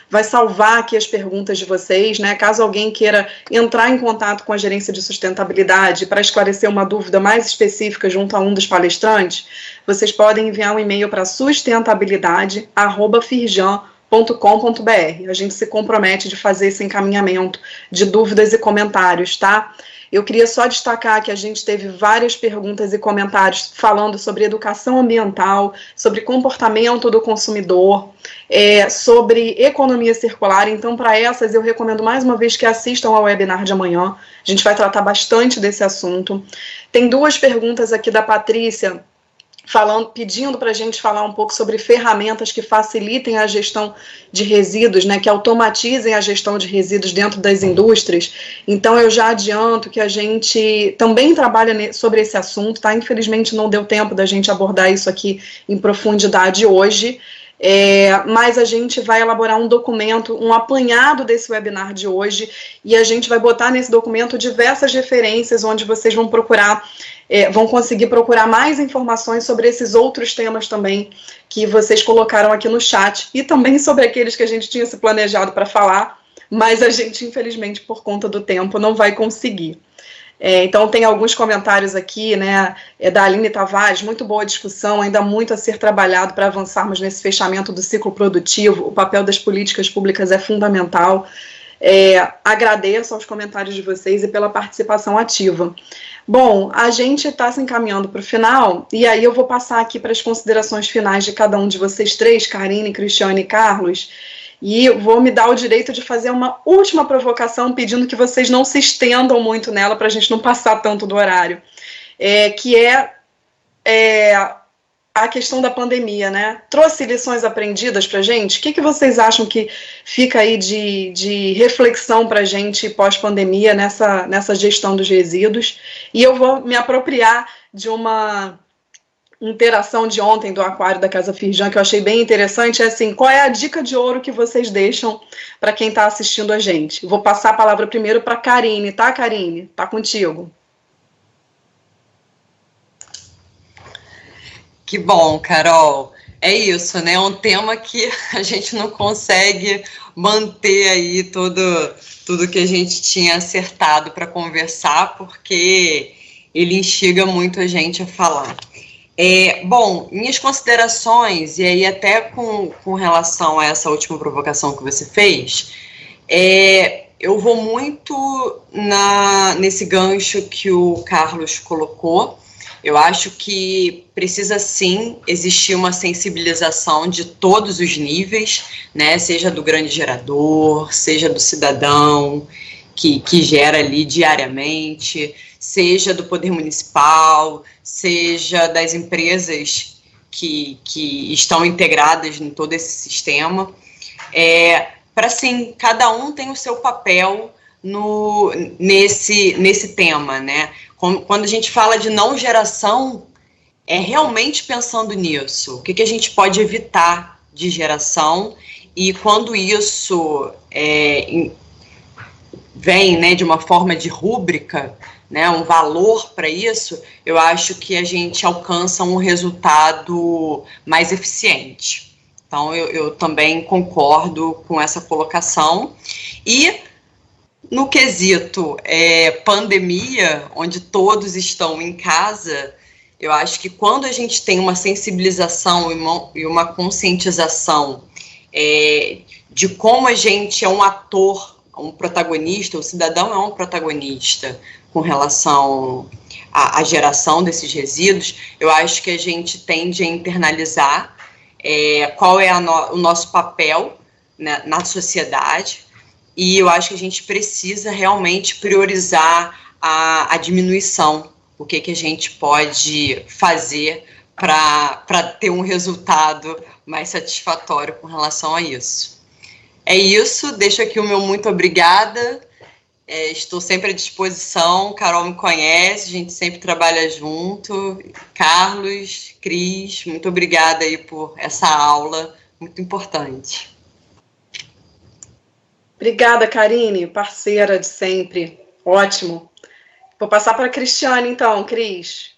vai salvar aqui as perguntas de vocês, né? Caso alguém queira entrar em contato com a gerência de sustentabilidade para esclarecer uma dúvida mais específica junto a um dos palestrantes, vocês podem enviar um e-mail para sustentabilidade@firjan.com.br. A gente se compromete de fazer esse encaminhamento de dúvidas e comentários, tá? Eu queria só destacar que a gente teve várias perguntas e comentários falando sobre educação ambiental, sobre comportamento do consumidor, sobre economia circular. Então, para essas, eu recomendo mais uma vez que assistam ao webinar de amanhã. A gente vai tratar bastante desse assunto. Tem 2 perguntas aqui da Patrícia, pedindo para a gente falar um pouco sobre ferramentas que facilitem a gestão de resíduos, né, que automatizem a gestão de resíduos dentro das indústrias. Então, eu já adianto que a gente também trabalha sobre esse assunto, tá? Infelizmente, não deu tempo da gente abordar isso aqui em profundidade hoje, mas a gente vai elaborar um documento, um apanhado desse webinar de hoje, e a gente vai botar nesse documento diversas referências onde vocês vão vão conseguir procurar mais informações sobre esses outros temas também que vocês colocaram aqui no chat, e também sobre aqueles que a gente tinha se planejado para falar, mas a gente, infelizmente, por conta do tempo, não vai conseguir. Então, tem alguns comentários aqui, né, da Aline Tavares, muito boa discussão, ainda muito a ser trabalhado para avançarmos nesse fechamento do ciclo produtivo, o papel das políticas públicas é fundamental. Agradeço aos comentários de vocês e pela participação ativa. Bom, a gente está se encaminhando para o final, e aí eu vou passar aqui para as considerações finais de cada um de vocês 3, Karine, Cristiane e Carlos, e vou me dar o direito de fazer uma última provocação, pedindo que vocês não se estendam muito nela, para a gente não passar tanto do horário, que é a questão da pandemia, né? Trouxe lições aprendidas para a gente? O que vocês acham que fica aí de reflexão para a gente pós-pandemia nessa gestão dos resíduos? E eu vou me apropriar de uma interação de ontem do Aquário da Casa Firjan, que eu achei bem interessante, assim, qual é a dica de ouro que vocês deixam para quem está assistindo a gente? Vou passar a palavra primeiro para a Karine, tá, Karine? Tá contigo. Que bom, Carol. É isso, né? É um tema que a gente não consegue manter aí tudo que a gente tinha acertado para conversar, porque ele instiga muito a gente a falar. Bom, minhas considerações, e aí até com relação a essa última provocação que você fez, eu vou muito nesse gancho que o Carlos colocou. Eu acho que precisa sim existir uma sensibilização de todos os níveis, né? Seja do grande gerador, seja do cidadão que gera ali diariamente, seja do poder municipal, seja das empresas que estão integradas em todo esse sistema, para sim, cada um tem o seu papel nesse tema, né? Quando a gente fala de não geração, é realmente pensando nisso, o que a gente pode evitar de geração, e quando isso vem, né, de uma forma de rúbrica, né, um valor para isso, eu acho que a gente alcança um resultado mais eficiente. Então, eu também concordo com essa colocação. E no quesito pandemia, onde todos estão em casa, eu acho que quando a gente tem uma sensibilização e uma conscientização de como a gente é um ator, um protagonista, o cidadão é um protagonista com relação à geração desses resíduos, eu acho que a gente tende a internalizar qual é o nosso papel, né, na sociedade, e eu acho que a gente precisa realmente priorizar a diminuição, o que a gente pode fazer para ter um resultado mais satisfatório com relação a isso. É isso, deixo aqui o meu muito obrigada, estou sempre à disposição, Carol me conhece, a gente sempre trabalha junto, Carlos, Cris, muito obrigada aí por essa aula muito importante. Obrigada, Karine, parceira de sempre, ótimo. Vou passar para a Cristiane, então, Cris.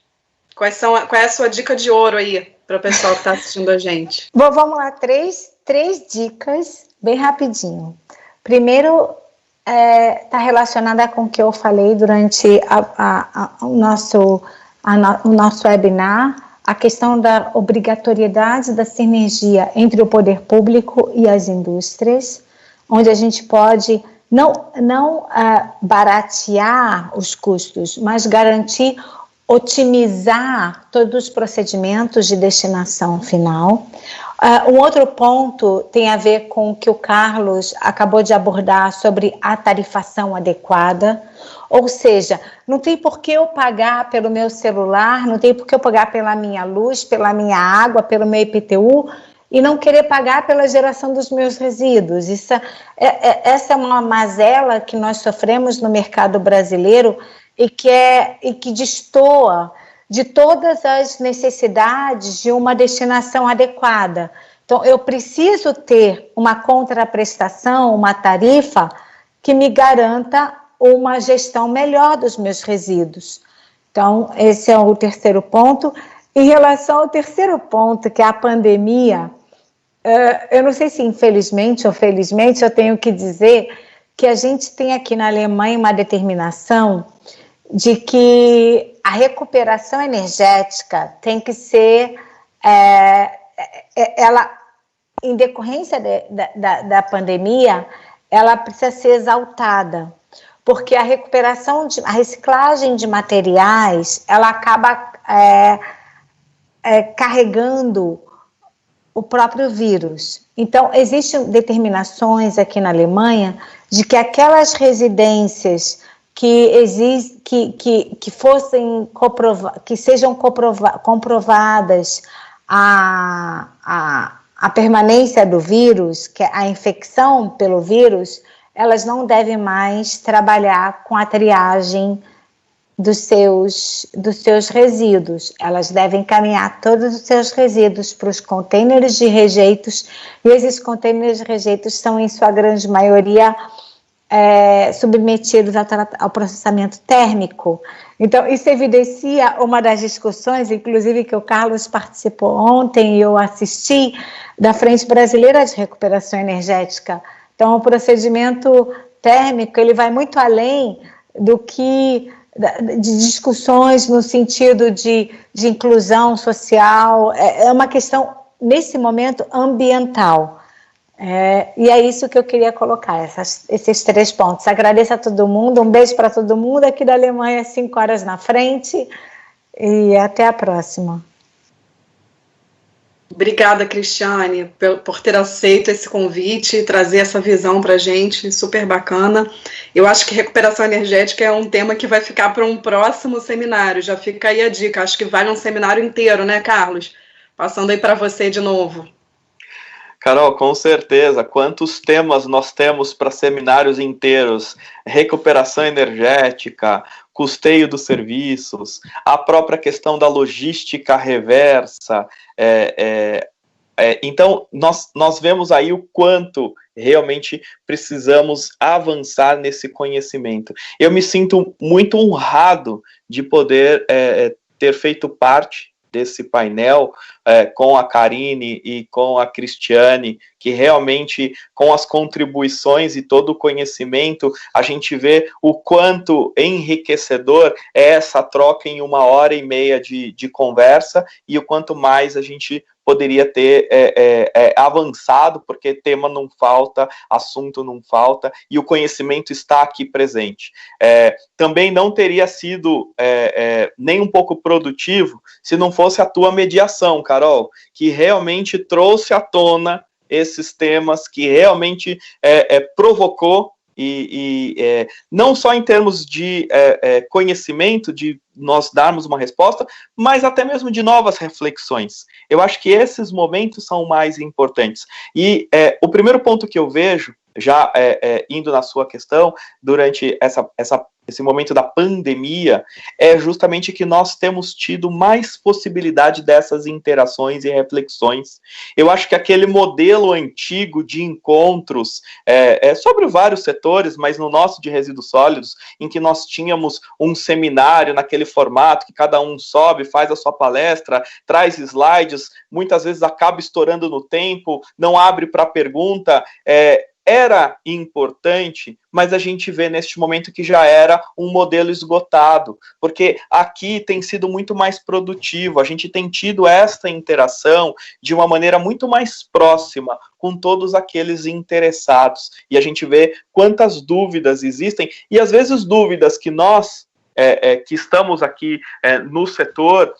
Qual é a sua dica de ouro aí para o pessoal que está assistindo a gente? Bom, vamos lá, três dicas, bem rapidinho. Primeiro, está relacionada com o que eu falei durante o nosso webinar, a questão da obrigatoriedade da sinergia entre o poder público e as indústrias, onde a gente pode não baratear os custos, mas garantir, otimizar todos os procedimentos de destinação final. Um outro ponto tem a ver com o que o Carlos acabou de abordar sobre a tarifação adequada, ou seja, não tem por que eu pagar pelo meu celular, não tem por que eu pagar pela minha luz, pela minha água, pelo meu IPTU, e não querer pagar pela geração dos meus resíduos. Essa é uma mazela que nós sofremos no mercado brasileiro e que destoa de todas as necessidades de uma destinação adequada. Então, eu preciso ter uma contraprestação, uma tarifa que me garanta uma gestão melhor dos meus resíduos. Então, esse é o terceiro ponto. Em relação ao terceiro ponto, que é a pandemia, eu não sei se infelizmente ou felizmente eu tenho que dizer que a gente tem aqui na Alemanha uma determinação de que a recuperação energética tem que ser, ela, em decorrência da pandemia, ela precisa ser exaltada, porque a reciclagem de materiais, ela acaba carregando o próprio vírus. Então, existem determinações aqui na Alemanha de que aquelas residências que sejam comprovadas a permanência do vírus, que é a infecção pelo vírus, elas não devem mais trabalhar com a triagem dos seus resíduos. Elas devem encaminhar todos os seus resíduos para os contêineres de rejeitos, e esses contêineres de rejeitos são, em sua grande maioria, submetidos ao processamento térmico. Então, isso evidencia uma das discussões, inclusive que o Carlos participou ontem e eu assisti, da Frente Brasileira de Recuperação Energética. Então, o procedimento térmico, ele vai muito além do que de discussões no sentido de inclusão social, é uma questão, nesse momento, ambiental. E é isso que eu queria colocar, esses 3 pontos. Agradeço a todo mundo, um beijo para todo mundo aqui da Alemanha, 5 horas na frente, e até a próxima. Obrigada, Cristiane, por ter aceito esse convite e trazer essa visão para a gente, super bacana. Eu acho que recuperação energética é um tema que vai ficar para um próximo seminário, já fica aí a dica, acho que vale um seminário inteiro, né, Carlos? Passando aí para você de novo. Carol, com certeza. Quantos temas nós temos para seminários inteiros? Recuperação energética, custeio dos serviços, a própria questão da logística reversa. Então, nós vemos aí o quanto realmente precisamos avançar nesse conhecimento. Eu me sinto muito honrado de poder ter feito parte desse painel com a Karine e com a Cristiane, que realmente, com as contribuições e todo o conhecimento, a gente vê o quanto enriquecedor é essa troca em 1h30 de conversa, e o quanto mais a gente poderia ter avançado, porque tema não falta, assunto não falta, e o conhecimento está aqui presente. Também não teria sido nem um pouco produtivo se não fosse a tua mediação, Carol, que realmente trouxe à tona esses temas, que realmente provocou, não só em termos de conhecimento, de nós darmos uma resposta, mas até mesmo de novas reflexões. Eu acho que esses momentos são mais importantes. E o primeiro ponto que eu vejo, já indo na sua questão, durante esse momento da pandemia, é justamente que nós temos tido mais possibilidade dessas interações e reflexões. Eu acho que aquele modelo antigo de encontros sobre vários setores, mas no nosso de resíduos sólidos, em que nós tínhamos um seminário naquele formato, que cada um sobe, faz a sua palestra, traz slides, muitas vezes acaba estourando no tempo, não abre para pergunta, era importante, mas a gente vê neste momento que já era um modelo esgotado, porque aqui tem sido muito mais produtivo, a gente tem tido esta interação de uma maneira muito mais próxima com todos aqueles interessados, e a gente vê quantas dúvidas existem, e às vezes dúvidas que nós, que estamos aqui no setor,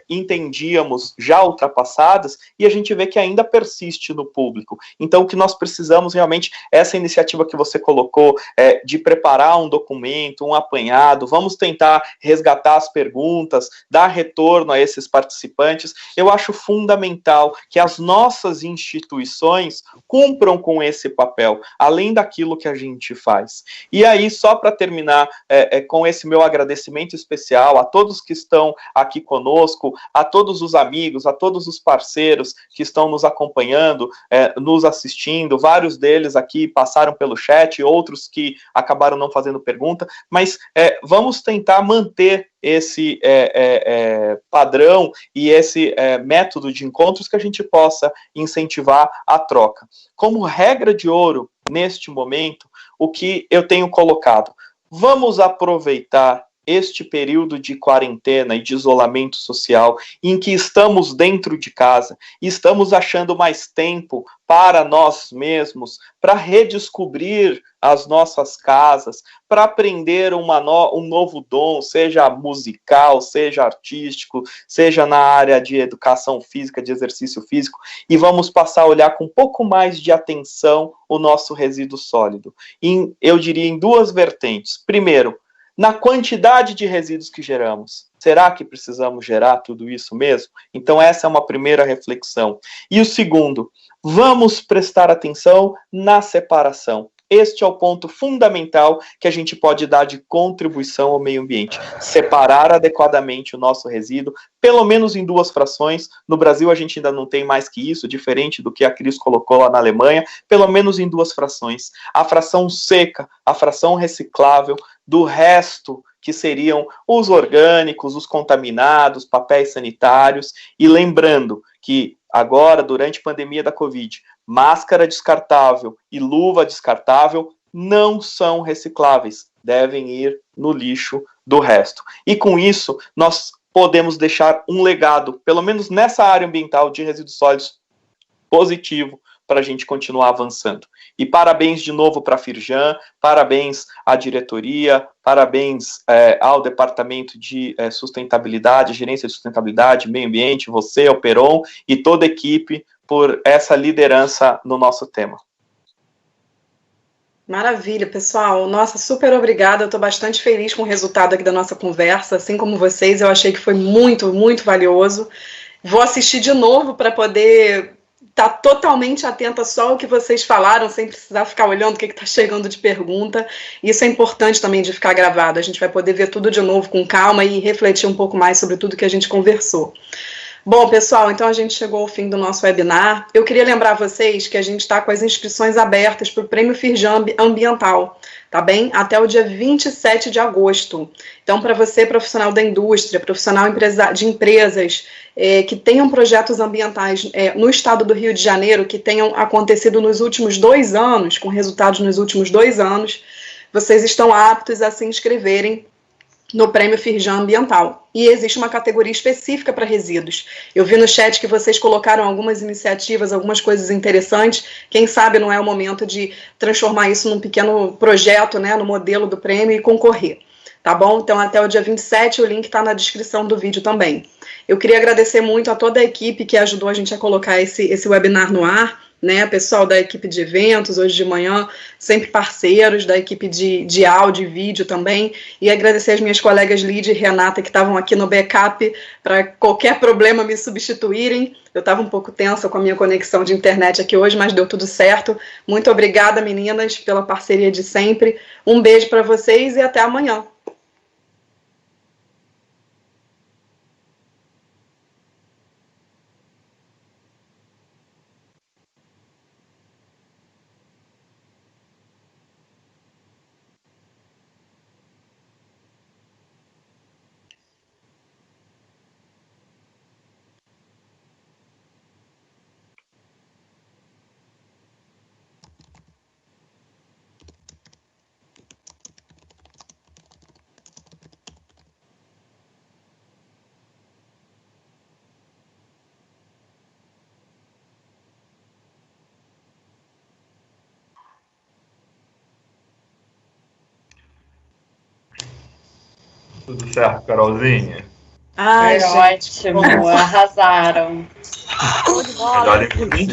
entendíamos já ultrapassadas, e a gente vê que ainda persiste no público. Então, o que nós precisamos realmente, essa iniciativa que você colocou, de preparar um documento, um apanhado, vamos tentar resgatar as perguntas, dar retorno a esses participantes. Eu acho fundamental que as nossas instituições cumpram com esse papel, além daquilo que a gente faz. E aí, só para terminar com esse meu agradecimento especial a todos que estão aqui conosco, a todos os amigos, a todos os parceiros que estão nos acompanhando, nos assistindo, vários deles aqui passaram pelo chat, outros que acabaram não fazendo pergunta, mas vamos tentar manter esse padrão e esse método de encontros, que a gente possa incentivar a troca. Como regra de ouro, neste momento, o que eu tenho colocado? Vamos aproveitar este período de quarentena e de isolamento social, em que estamos dentro de casa, e estamos achando mais tempo para nós mesmos, para redescobrir as nossas casas, para aprender um novo dom, seja musical, seja artístico, seja na área de educação física, de exercício físico, e vamos passar a olhar com um pouco mais de atenção o nosso resíduo sólido. Eu diria em 2 vertentes. Primeiro, na quantidade de resíduos que geramos. Será que precisamos gerar tudo isso mesmo? Então, essa é uma primeira reflexão. E o segundo, vamos prestar atenção na separação. este é o ponto fundamental que a gente pode dar de contribuição ao meio ambiente. Separar adequadamente o nosso resíduo, pelo menos em 2 frações. No Brasil a gente ainda não tem mais que isso, diferente do que a Cris colocou lá na Alemanha, pelo menos em 2 frações. A fração seca, a fração reciclável, do resto que seriam os orgânicos, os contaminados, papéis sanitários, e lembrando que agora, durante a pandemia da Covid, máscara descartável e luva descartável não são recicláveis, devem ir no lixo do resto. E com isso, nós podemos deixar um legado, pelo menos nessa área ambiental de resíduos sólidos, positivo, para a gente continuar avançando. E parabéns de novo para a Firjan, parabéns à diretoria, parabéns ao Departamento de Sustentabilidade, Gerência de Sustentabilidade, Meio Ambiente, você, o Peron, e toda a equipe por essa liderança no nosso tema. Maravilha, pessoal. Nossa, super obrigada. Eu estou bastante feliz com o resultado aqui da nossa conversa. Assim como vocês, eu achei que foi muito, muito valioso. Vou assistir de novo para poder estar totalmente atenta só ao que vocês falaram, sem precisar ficar olhando o que está chegando de pergunta. Isso é importante também de ficar gravado. A gente vai poder ver tudo de novo com calma e refletir um pouco mais sobre tudo que a gente conversou. Bom, pessoal, então a gente chegou ao fim do nosso webinar. Eu queria lembrar vocês que a gente está com as inscrições abertas para o Prêmio Firjan Ambiental, tá bem? Até o dia 27 de agosto. Então, para você, profissional da indústria, profissional de empresas que tenham projetos ambientais no estado do Rio de Janeiro, que tenham acontecido nos últimos 2 anos, com resultados nos últimos 2 anos, vocês estão aptos a se inscreverem no Prêmio Firjan Ambiental. E existe uma categoria específica para resíduos. Eu vi no chat que vocês colocaram algumas iniciativas, algumas coisas interessantes. Quem sabe não é o momento de transformar isso num pequeno projeto, né, no modelo do prêmio e concorrer. Tá bom? Então, até o dia 27, o link está na descrição do vídeo também. Eu queria agradecer muito a toda a equipe que ajudou a gente a colocar esse webinar no ar, né, pessoal da equipe de eventos, hoje de manhã, sempre parceiros, da equipe de áudio e vídeo também, e agradecer as minhas colegas Lídia e Renata, que estavam aqui no backup, para qualquer problema me substituírem. Eu estava um pouco tensa com a minha conexão de internet aqui hoje, mas deu tudo certo. Muito obrigada, meninas, pela parceria de sempre. Um beijo para vocês e até amanhã. Tudo certo, Carolzinha? Ai, ótimo, arrasaram. Melhor em